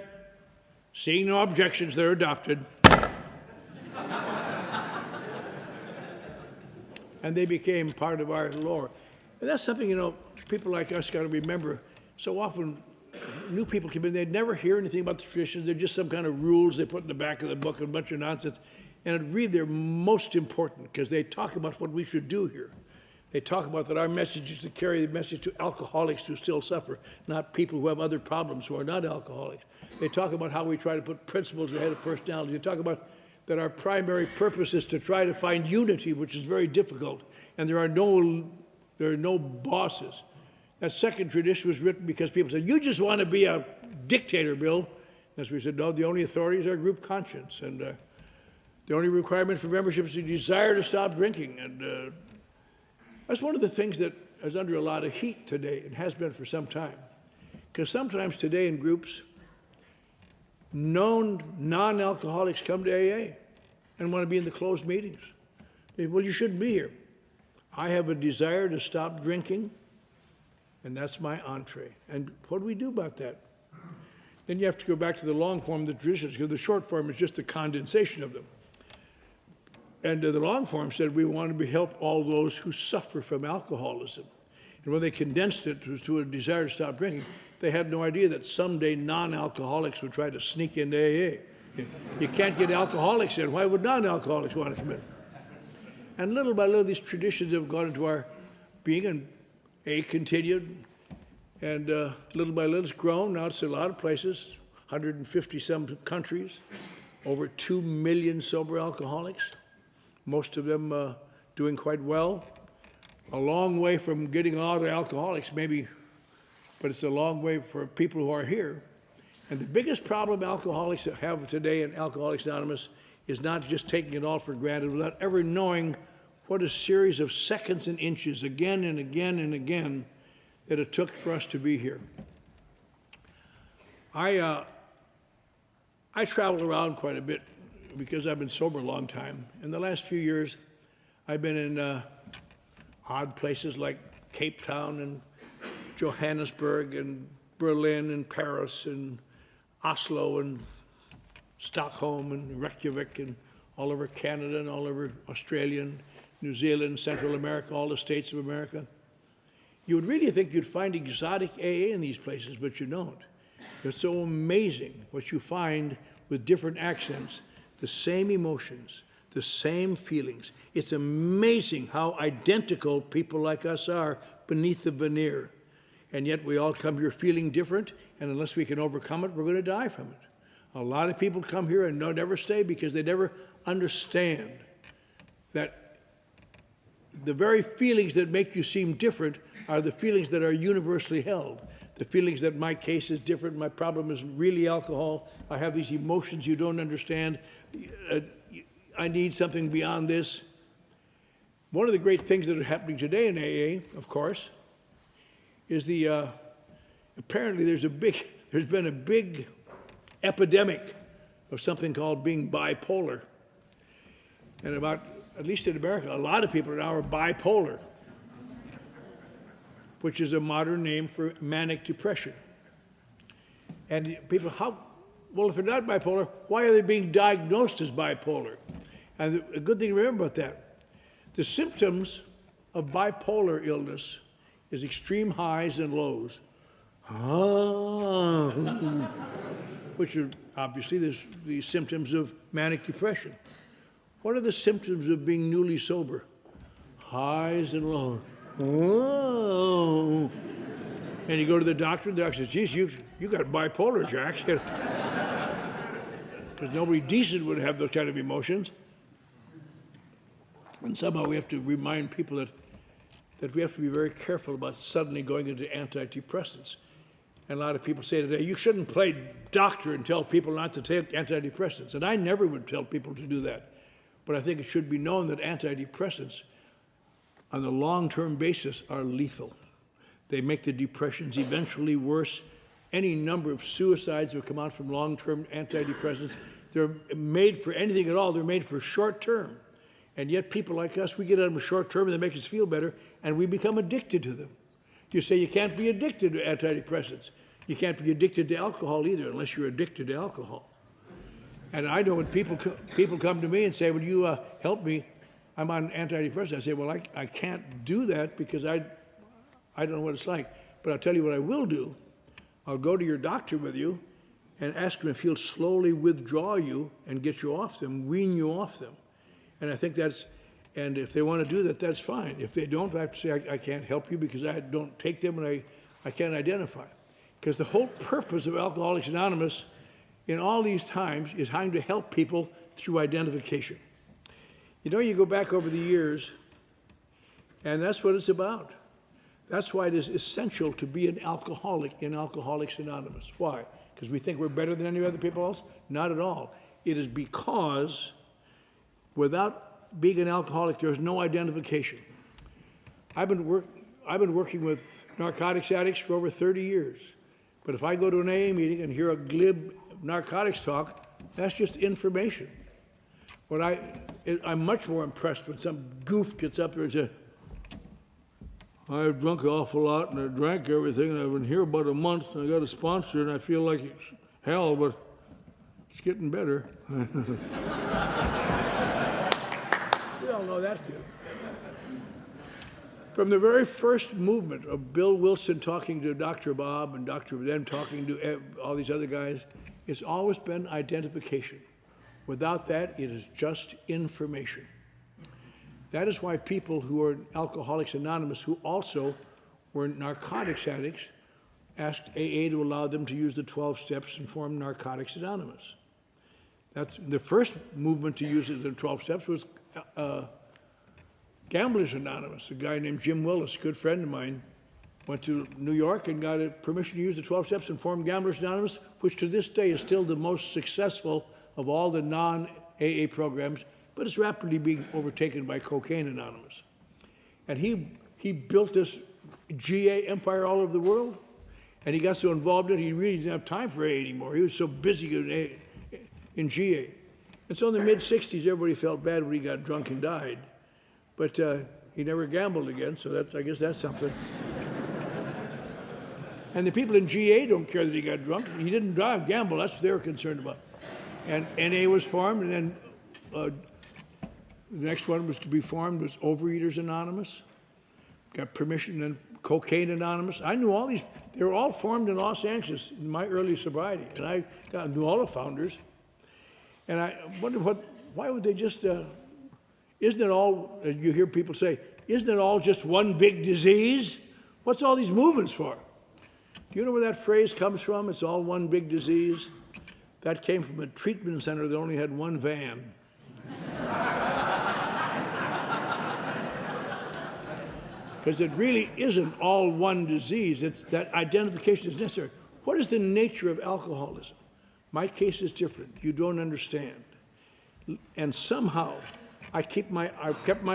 Seeing no objections, they're adopted. And they became part of our lore. And that's something, you know, people like us got to remember. So often, new people come in, they'd never hear anything about the traditions. They're just some kind of rules they put in the back of the book, a bunch of nonsense. And really, they're most important because they talk about what we should do here. They talk about that our message is to carry the message to alcoholics who still suffer, not people who have other problems who are not alcoholics. They talk about how we try to put principles ahead of personality. They talk about that our primary purpose is to try to find unity, which is very difficult, and there are no bosses. That second tradition was written because people said, you just want to be a dictator, Bill. And so we said, no, the only authority is our group conscience, and the only requirement for membership is a desire to stop drinking. And that's one of the things that is under a lot of heat today, and has been for some time. Because sometimes today in groups, known non-alcoholics come to AA and want to be in the closed meetings. They say, well, you shouldn't be here. I have a desire to stop drinking, and that's my entree. And what do we do about that? Then you have to go back to the long form of the traditions, because the short form is just the condensation of them. And the long form said we want to help all those who suffer from alcoholism. And when they condensed it to a desire to stop drinking, they had no idea that someday non-alcoholics would try to sneak into AA. You can't get alcoholics in. Why would non-alcoholics want to come in? And little by little, these traditions have gone into our being, and AA continued. And little by little, it's grown. Now it's in a lot of places. 150-some countries, over 2 million sober alcoholics, most of them doing quite well. A long way from getting out of alcoholics, maybe, but it's a long way for people who are here. And the biggest problem alcoholics have today in Alcoholics Anonymous is not just taking it all for granted without ever knowing what a series of seconds and inches, again and again and again, that it took for us to be here. I travel around quite a bit because I've been sober a long time. In the last few years, I've been in odd places like Cape Town and Johannesburg and Berlin and Paris and Oslo and Stockholm and Reykjavik and all over Canada and all over Australia and New Zealand, Central America, all the states of America. You would really think you'd find exotic AA in these places, but you don't. It's so amazing what you find with different accents, the same emotions, the same feelings. It's amazing how identical people like us are beneath the veneer. And yet we all come here feeling different, and unless we can overcome it, we're going to die from it. A lot of people come here and don't ever stay because they never understand that the very feelings that make you seem different are the feelings that are universally held. The feelings that my case is different, my problem isn't really alcohol, I have these emotions you don't understand, I need something beyond this. One of the great things that are happening today in AA, of course, is apparently there's been a big epidemic of something called being bipolar. And at least in America, a lot of people now are bipolar, which is a modern name for manic depression. And people, well, if they're not bipolar, why are they being diagnosed as bipolar? And a good thing to remember about that, the symptoms of bipolar illness is extreme highs and lows, which are obviously the symptoms of manic depression. What are the symptoms of being newly sober? Highs and lows. And you go to the doctor says, geez, you got bipolar, Jack. Because nobody decent would have those kind of emotions. And somehow we have to remind people that we have to be very careful about suddenly going into antidepressants. And a lot of people say today, you shouldn't play doctor and tell people not to take antidepressants. And I never would tell people to do that. But I think it should be known that antidepressants, on a long-term basis, are lethal. They make the depressions eventually worse. Any number of suicides have come out from long-term antidepressants. They're made for anything at all. They're made for short-term. And yet people like us, we get on them short-term and they make us feel better, and we become addicted to them. You say you can't be addicted to antidepressants. You can't be addicted to alcohol either unless you're addicted to alcohol. And I know when people come to me and say, "Would you help me? I'm on antidepressants." I say, "Well, I can't do that because I don't know what it's like. But I'll tell you what I will do. I'll go to your doctor with you and ask him if he'll slowly withdraw you and get you off them, wean you off them." And I think and if they want to do that, that's fine. If they don't, I have to say, I can't help you because I don't take them and I can't identify. Because the whole purpose of Alcoholics Anonymous in all these times is trying to help people through identification. You know, you go back over the years, and that's what it's about. That's why it is essential to be an alcoholic in Alcoholics Anonymous. Why? Because we think we're better than any other people else? Not at all. It is because without being an alcoholic, there's no identification. I've been working with narcotics addicts for over 30 years. But if I go to an AA meeting and hear a glib narcotics talk, that's just information. I'm much more impressed when some goof gets up there and says, "I've drunk an awful lot and I drank everything and I've been here about a month and I got a sponsor and I feel like it's hell, but it's getting better." We all know that feeling. From the very first movement of Bill Wilson talking to Dr. Bob and Dr. then talking to all these other guys, it's always been identification. Without that, it is just information. That is why people who are in Alcoholics Anonymous, who also were narcotics addicts asked AA to allow them to use the 12 steps and form Narcotics Anonymous. That's the first movement to use the 12 steps was Gamblers Anonymous. A guy named Jim Willis, a good friend of mine, went to New York and got permission to use the 12 steps and formed Gamblers Anonymous, which to this day is still the most successful of all the non-AA programs, but it's rapidly being overtaken by Cocaine Anonymous. And he built this GA empire all over the world, and he got so involved in it, he really didn't have time for AA anymore. He was so busy in GA. And so in the mid-'60s, everybody felt bad when he got drunk and died. But he never gambled again, so I guess that's something. And the people in GA don't care that he got drunk. He didn't gamble. That's what they were concerned about. And NA was formed, and then the next one was to be formed was Overeaters Anonymous. Got permission, and Cocaine Anonymous. I knew all these. They were all formed in Los Angeles in my early sobriety, and I knew all the founders. And I wonder why would they just, isn't it all, you hear people say, isn't it all just one big disease? What's all these movements for? Do you know where that phrase comes from? It's all one big disease. That came from a treatment center that only had one van. Because it really isn't all one disease. It's that identification is necessary. What is the nature of alcoholism? My case is different. You don't understand. And somehow, I've kept my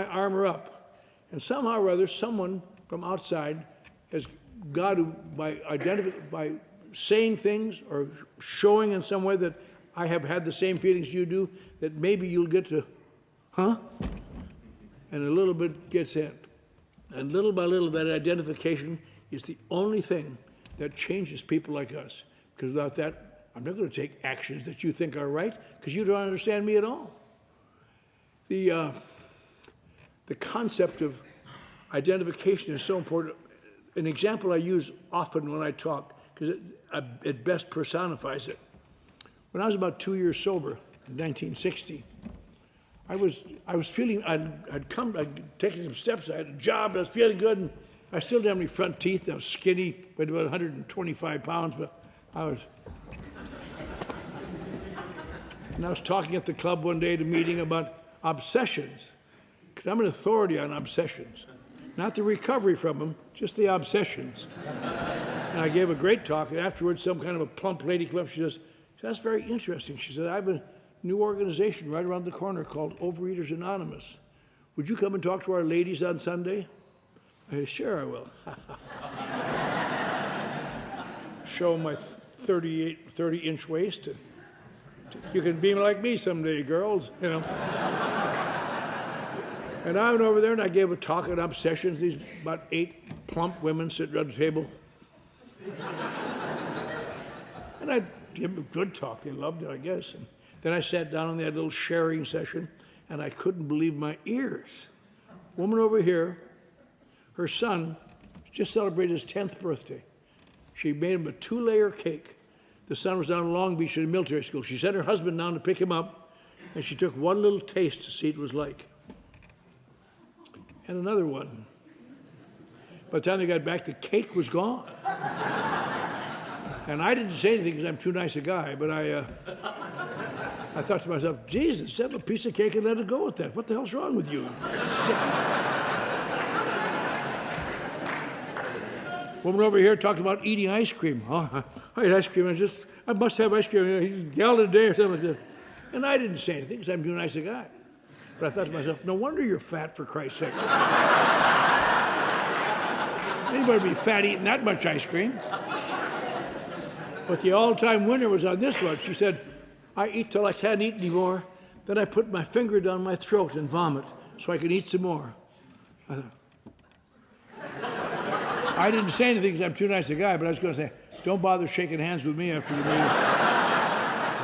armor up. And somehow or other, someone from outside has got to, by saying things or showing in some way that I have had the same feelings you do, that maybe you'll get to, huh? And a little bit gets in. And little by little, that identification is the only thing that changes people like us. Because without that, I'm not going to take actions that you think are right, because you don't understand me at all. The concept of identification is so important. An example I use often when I talk, because it best personifies it. When I was about 2 years sober, in 1960, I was feeling, I'd taken some steps, I had a job, I was feeling good, and I still didn't have any front teeth. I was skinny, weighed about 125 pounds, but I was talking at the club one day at a meeting about obsessions, because I'm an authority on obsessions. Not the recovery from them, just the obsessions. And I gave a great talk, and afterwards some kind of a plump lady came up, she says, that's very interesting. She said, I have a new organization right around the corner called Overeaters Anonymous. Would you come and talk to our ladies on Sunday? I said, sure I will. Show them my 30-inch waist. You can be like me someday, girls, you know. And I went over there and I gave a talk on obsessions. These about 8 plump women sitting around the table. And I gave them a good talk. They loved it, I guess. And then I sat down and they had a little sharing session, and I couldn't believe my ears. Woman over here, her son just celebrated his 10th birthday. She made him a 2-layer cake. The son was down in Long Beach at a military school. She sent her husband down to pick him up, and she took one little taste to see what it was like. And another one. By the time they got back, the cake was gone. And I didn't say anything because I'm too nice a guy, but I thought to myself, Jesus, just have a piece of cake and let it go with that. What the hell's wrong with you? Woman over here talked about eating ice cream. Oh, I ate ice cream. I must have ice cream a gallon a day or something like that. And I didn't say anything because I'm too nice a guy. But I thought to myself, no wonder you're fat, for Christ's sake. Anybody be fat eating that much ice cream? But the all-time winner was on this one. She said, I eat till I can't eat anymore. Then I put my finger down my throat and vomit so I can eat some more. I thought, I didn't say anything because I'm too nice a guy, but I was going to say, don't bother shaking hands with me after the meeting.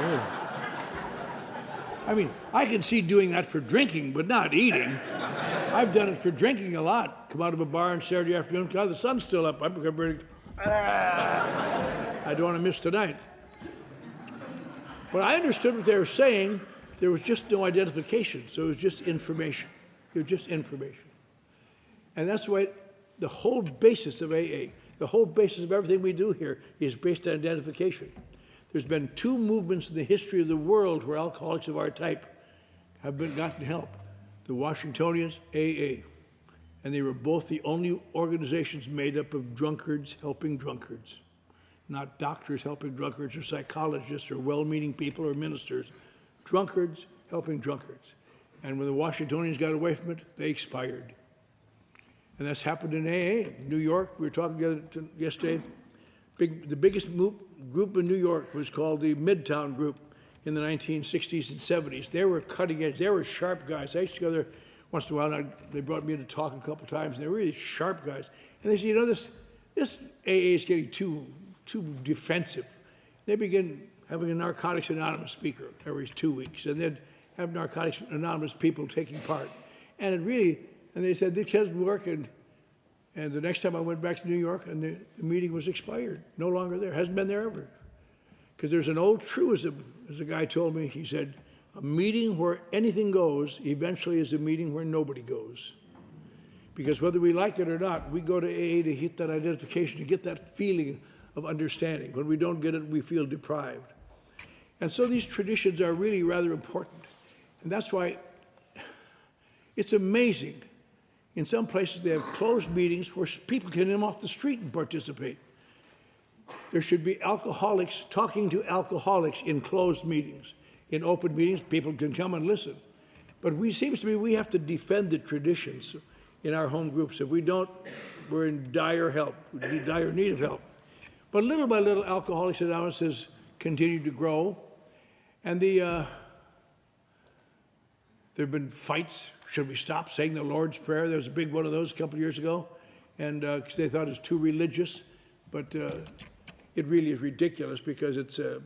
Oh. I mean, I can see doing that for drinking, but not eating. I've done it for drinking a lot. Come out of a bar on Saturday afternoon, God, the sun's still up. I'm ready. I don't want to miss tonight. But I understood what they were saying. There was just no identification, so it was just information. It was just information. And that's why the whole basis of AA, The whole basis of everything we do here is based on identification. There's been two movements in the history of the world where alcoholics of our type have gotten help. The Washingtonians, AA. And they were both the only organizations made up of drunkards helping drunkards. Not doctors helping drunkards or psychologists or well-meaning people or ministers. Drunkards helping drunkards. And when the Washingtonians got away from it, they expired. And that's happened in AA. New York, we were talking together yesterday. The biggest group in New York was called the Midtown Group in the 1960s and 70s. They were cutting edge. They were sharp guys. I used to go there once in a while, and they brought me in to talk a couple times, and they were really sharp guys. And they said, you know, this AA is getting too defensive. They begin having a Narcotics Anonymous speaker every 2 weeks, and they'd have Narcotics Anonymous people taking part. And they said, this doesn't work, and the next time I went back to New York, and the meeting was expired, no longer there, hasn't been there ever. Because there's an old truism, as a guy told me, he said, a meeting where anything goes eventually is a meeting where nobody goes. Because whether we like it or not, we go to AA to get that identification, to get that feeling of understanding. When we don't get it, we feel deprived. And so these traditions are really rather important. And that's why it's amazing. In some places, they have closed meetings where people can come off the street and participate. There should be alcoholics talking to alcoholics in closed meetings. In open meetings, people can come and listen. But it seems to me we have to defend the traditions in our home groups. If we don't, we're in dire need of help. But little by little, Alcoholics Anonymous has continued to grow. And there have been fights. Should we stop saying the Lord's Prayer? There was a big one of those a couple of years ago, and because they thought it was too religious. But it really is ridiculous because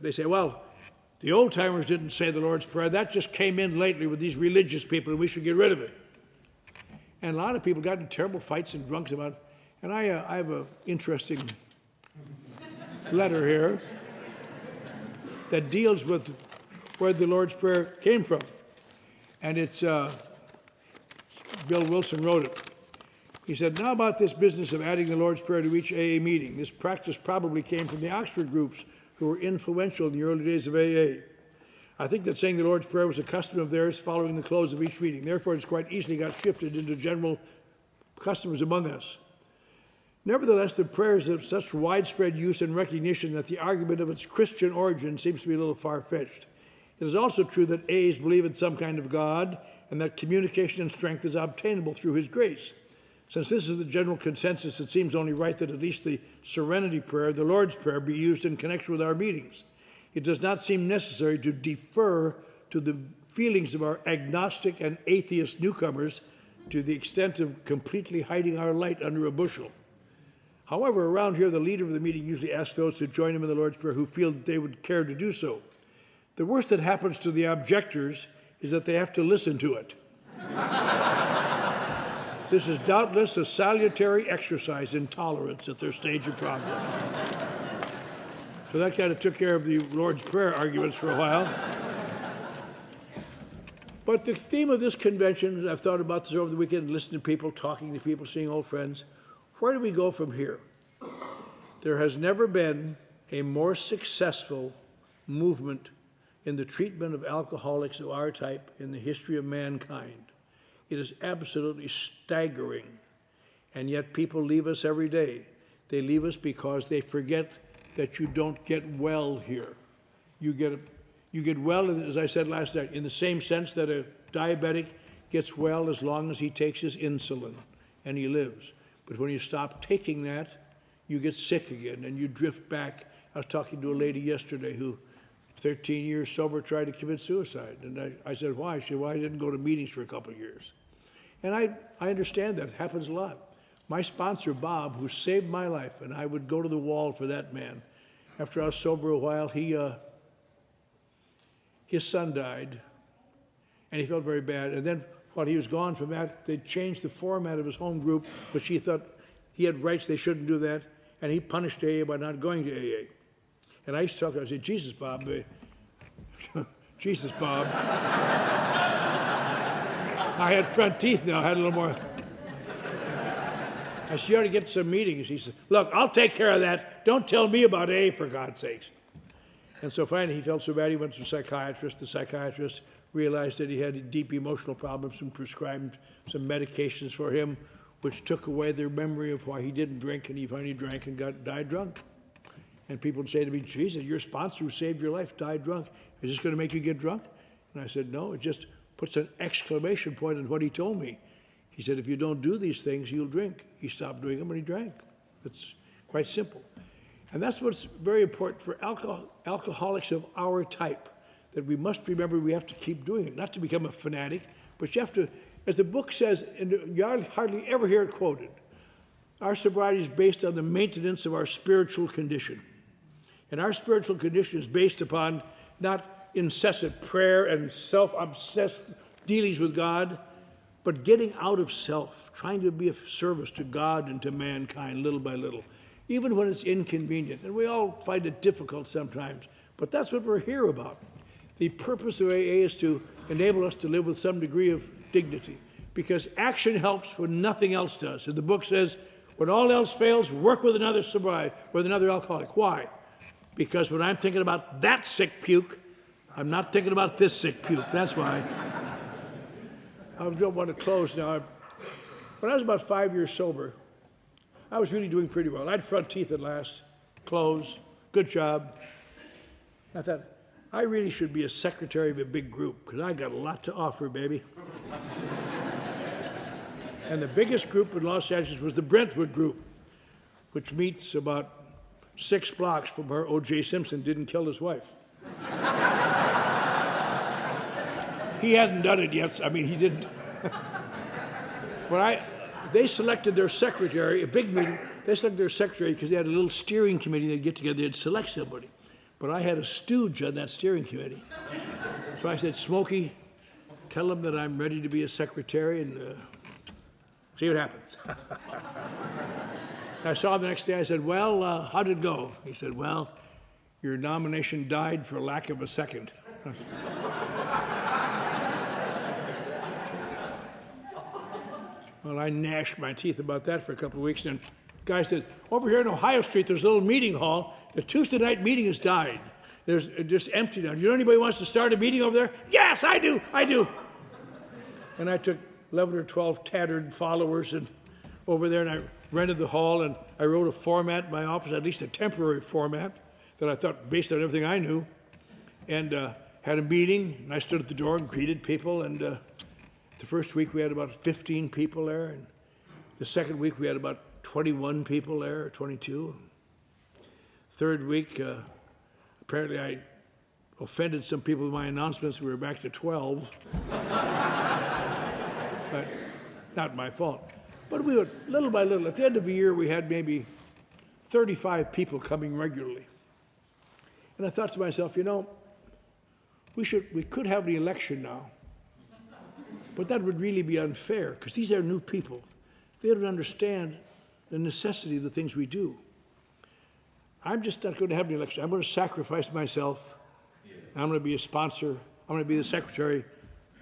they say, well, the old-timers didn't say the Lord's Prayer. That just came in lately with these religious people, and we should get rid of it. And a lot of people got in terrible fights and drunks about it. And I have an interesting letter here that deals with where the Lord's Prayer came from. And it's Bill Wilson wrote it. He said, now about this business of adding the Lord's Prayer to each AA meeting. This practice probably came from the Oxford groups who were influential in the early days of AA. I think that saying the Lord's Prayer was a custom of theirs following the close of each meeting. Therefore, it's quite easily got shifted into general customs among us. Nevertheless, the prayer is of such widespread use and recognition that the argument of its Christian origin seems to be a little far-fetched. It is also true that AAs believe in some kind of God and that communication and strength is obtainable through His grace. Since this is the general consensus, it seems only right that at least the Serenity Prayer, the Lord's Prayer, be used in connection with our meetings. It does not seem necessary to defer to the feelings of our agnostic and atheist newcomers to the extent of completely hiding our light under a bushel. However, around here, the leader of the meeting usually asks those to join him in the Lord's Prayer who feel that they would care to do so. The worst that happens to the objectors is that they have to listen to it. This is doubtless a salutary exercise in tolerance at their stage of progress. So that kind of took care of the Lord's Prayer arguments for a while. But the theme of this convention, I've thought about this over the weekend, listening to people, talking to people, seeing old friends. Where do we go from here? There has never been a more successful movement in the treatment of alcoholics of our type in the history of mankind. It is absolutely staggering. And yet people leave us every day. They leave us because they forget that you don't get well here. You get well, as I said last night, in the same sense that a diabetic gets well as long as he takes his insulin and he lives. But when you stop taking that, you get sick again and you drift back. I was talking to a lady yesterday who, 13 years sober, tried to commit suicide. And I said, why? She said, well, I didn't go to meetings for a couple of years. And I understand that. It happens a lot. My sponsor, Bob, who saved my life, and I would go to the wall for that man. After I was sober a while, his son died, and he felt very bad. And then while he was gone from that, they changed the format of his home group, but she thought he had rights, they shouldn't do that, and he punished AA by not going to AA. And I used to talk to him, I said, Jesus, Bob, Jesus, Bob. I had front teeth now, I had a little more. I said, you ought to get some meetings. He said, look, I'll take care of that. Don't tell me about A, for God's sakes. And so finally he felt so bad he went to a psychiatrist. The psychiatrist realized that he had deep emotional problems and prescribed some medications for him, which took away the memory of why he didn't drink, and he finally drank and died drunk. And people would say to me, Jesus, your sponsor who saved your life died drunk. Is this going to make you get drunk? And I said, no, it just puts an exclamation point on what he told me. He said, if you don't do these things, you'll drink. He stopped doing them and he drank. It's quite simple. And that's what's very important for alcoholics of our type, that we must remember we have to keep doing it, not to become a fanatic, but you have to, as the book says, and you hardly ever hear it quoted, our sobriety is based on the maintenance of our spiritual condition. And our spiritual condition is based upon not incessant prayer and self-obsessed dealings with God, but getting out of self, trying to be of service to God and to mankind little by little, even when it's inconvenient. And we all find it difficult sometimes, but that's what we're here about. The purpose of AA is to enable us to live with some degree of dignity, because action helps when nothing else does. And the book says, when all else fails, work with another sobriety, with another alcoholic. Why? Because when I'm thinking about that sick puke, I'm not thinking about this sick puke. That's why. I don't want to close now. When I was about 5 years sober, I was really doing pretty well. I had front teeth at last, clothes, good job. I thought, I really should be a secretary of a big group, because I got a lot to offer, baby. And the biggest group in Los Angeles was the Brentwood group, which meets about 6 blocks from where O.J. Simpson didn't kill his wife. He hadn't done it yet. I mean, he didn't. But they selected their secretary, a big meeting. They selected their secretary because they had a little steering committee. They'd get together, they'd select somebody. But I had a stooge on that steering committee. So I said, Smokey, tell them that I'm ready to be a secretary and see what happens. I saw him the next day. I said, well, how did it go? He said, well, your nomination died for lack of a second. Well, I gnashed my teeth about that for a couple of weeks. And the guy said, over here in Ohio Street, there's a little meeting hall. The Tuesday night meeting has died. There's just empty now. Do you know anybody who wants to start a meeting over there? Yes, I do. And I took 11 or 12 tattered followers and over there, and I rented the hall, and I wrote a format in my office, at least a temporary format, that I thought based on everything I knew, and had a meeting, and I stood at the door and greeted people, and the first week we had about 15 people there, and the second week we had about 21 people there, or 22. Third week, apparently I offended some people with my announcements. We were back to 12. But not my fault. But we would, little by little, at the end of the year, we had maybe 35 people coming regularly. And I thought to myself, you know, we could have the election now. But that would really be unfair, because these are new people. They don't understand the necessity of the things we do. I'm just not going to have the election. I'm going to sacrifice myself. I'm going to be a sponsor. I'm going to be the secretary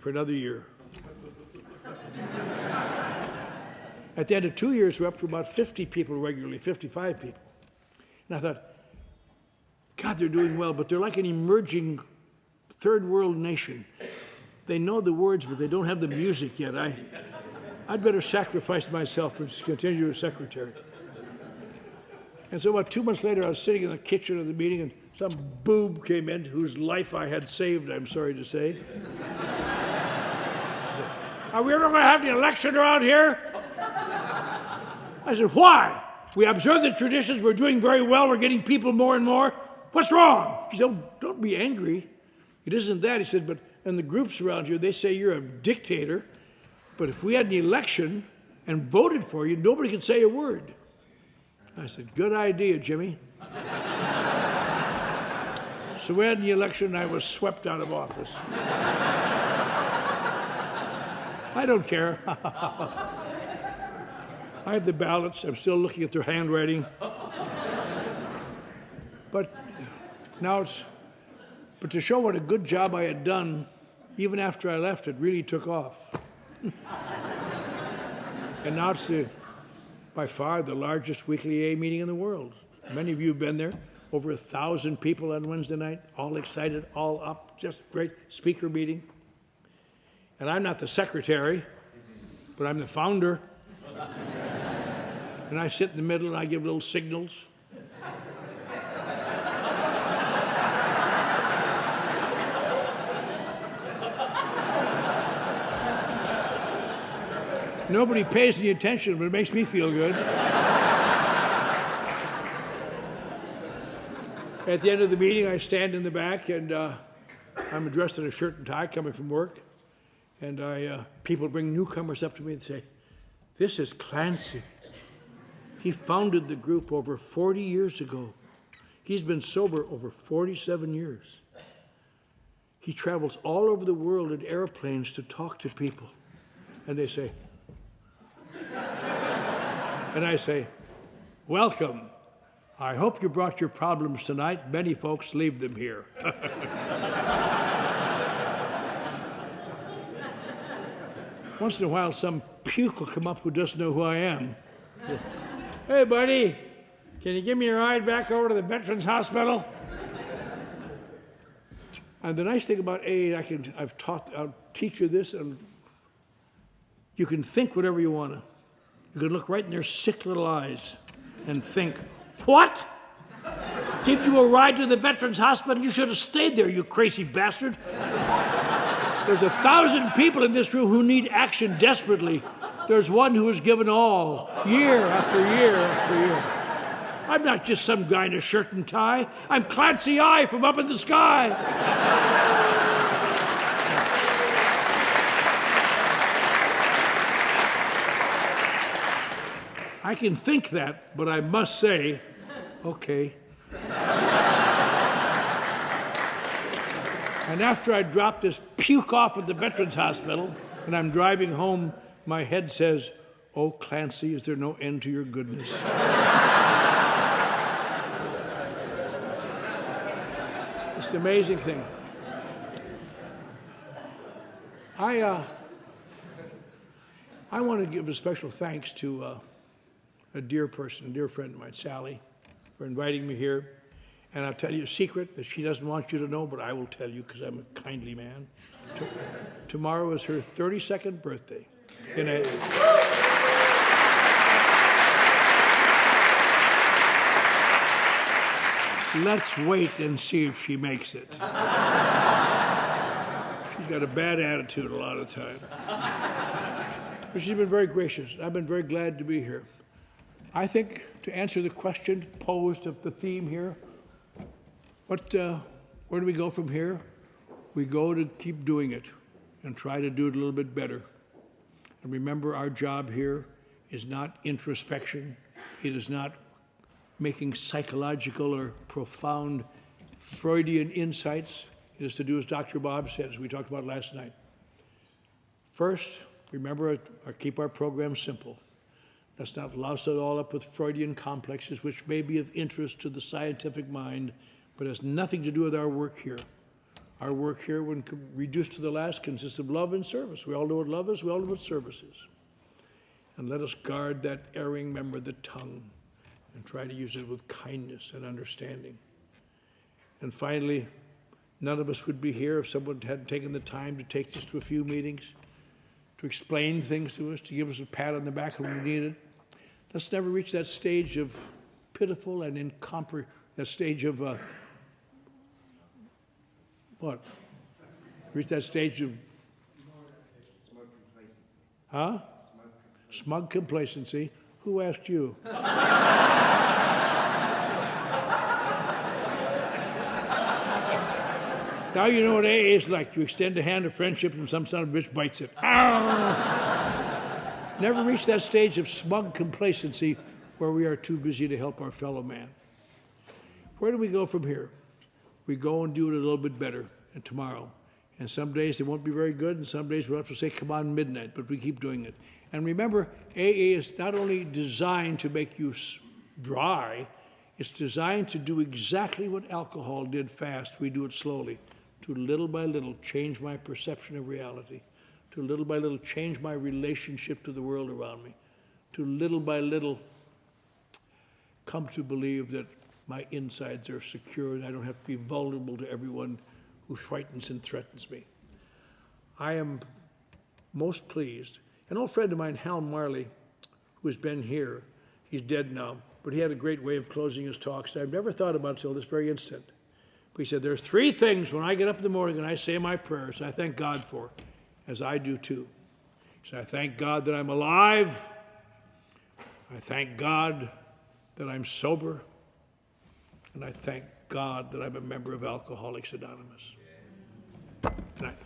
for another year. At the end of 2 years, we're up to about 50 people regularly, 55 people. And I thought, God, they're doing well, but they're like an emerging third world nation. They know the words, but they don't have the music yet. I'd better sacrifice myself and continue as secretary. And so about 2 months later, I was sitting in the kitchen of the meeting, and some boob came in whose life I had saved, I'm sorry to say. Are we ever going to have the election around here? I said, why? We observe the traditions. We're doing very well. We're getting people more and more. What's wrong? He said, oh, don't be angry. It isn't that. He said, but in the groups around here, they say you're a dictator. But if we had an election and voted for you, nobody could say a word. I said, good idea, Jimmy. So we had the election, and I was swept out of office. I don't care. I have the ballots. I'm still looking at their handwriting. But now but to show what a good job I had done, even after I left, it really took off. And now it's by far the largest weekly AA meeting in the world. Many of you have been there. Over 1,000 people on Wednesday night, all excited, all up, just great speaker meeting. And I'm not the secretary, but I'm the founder. And I sit in the middle and I give little signals. Nobody pays any attention, but it makes me feel good. At the end of the meeting, I stand in the back, and I'm dressed in a shirt and tie coming from work. And people bring newcomers up to me and say, "This is Clancy. He founded the group over 40 years ago. He's been sober over 47 years. He travels all over the world in airplanes to talk to people." And they say, and I say, "Welcome. I hope you brought your problems tonight. Many folks leave them here." Once in a while, some puke will come up who doesn't know who I am. "Hey, buddy, can you give me a ride back over to the Veterans Hospital?" And the nice thing about AA, I'll teach you this, and you can think whatever you want to. You can look right in their sick little eyes and think, "What? Give you a ride to the Veterans Hospital? You should have stayed there, you crazy bastard." There's 1,000 people in this room who need action desperately. There's one who has given all, year after year after year. I'm not just some guy in a shirt and tie. I'm Clancy I from up in the sky. I can think that, but I must say, okay. And after I drop this puke off at the Veterans Hospital, and I'm driving home, my head says, "Oh, Clancy, is there no end to your goodness?" It's the amazing thing. I want to give a special thanks to a dear person, a dear friend of mine, Sally, for inviting me here. And I'll tell you a secret that she doesn't want you to know, but I will tell you because I'm a kindly man. Tomorrow is her 32nd birthday. Let's wait and see if she makes it. She's got a bad attitude a lot of the time. But she's been very gracious. I've been very glad to be here. I think to answer the question posed of the theme here, where do we go from here? We go to keep doing it and try to do it a little bit better. And remember, our job here is not introspection. It is not making psychological or profound Freudian insights. It is to do as Dr. Bob said, as we talked about last night. First, remember, keep our program simple. Let's not louse it all up with Freudian complexes, which may be of interest to the scientific mind, but has nothing to do with our work here. Our work here, when reduced to the last, consists of love and service. We all know what love is, we all know what service is. And let us guard that erring member, the tongue, and try to use it with kindness and understanding. And finally, none of us would be here if someone hadn't taken the time to take us to a few meetings, to explain things to us, to give us a pat on the back when we need it. Let's never reach that stage of pitiful and incomprehensible, that stage of, what? Reach that stage of, smug complacency. huh? Smug complacency. Who asked you? Now you know what AA is like. You extend a hand of friendship and some son of a bitch bites it. Never reach that stage of smug complacency where we are too busy to help our fellow man. Where do we go from here? We go and do it a little bit better and tomorrow. And some days they won't be very good, and some days we'll have to say, come on, midnight, but we keep doing it. And remember, AA is not only designed to make you dry, it's designed to do exactly what alcohol did fast. We do it slowly, to little by little change my perception of reality, to little by little change my relationship to the world around me. to little by little come to believe that my insides are secure and I don't have to be vulnerable to everyone who frightens and threatens me. I am most pleased. An old friend of mine, Hal Marley, who has been here, he's dead now, but he had a great way of closing his talks I've never thought about until this very instant. But he said, there's three things when I get up in the morning and I say my prayers I thank God for, as I do too. He said, I thank God that I'm alive. I thank God that I'm sober. And I thank God that I'm a member of Alcoholics Anonymous. Good night.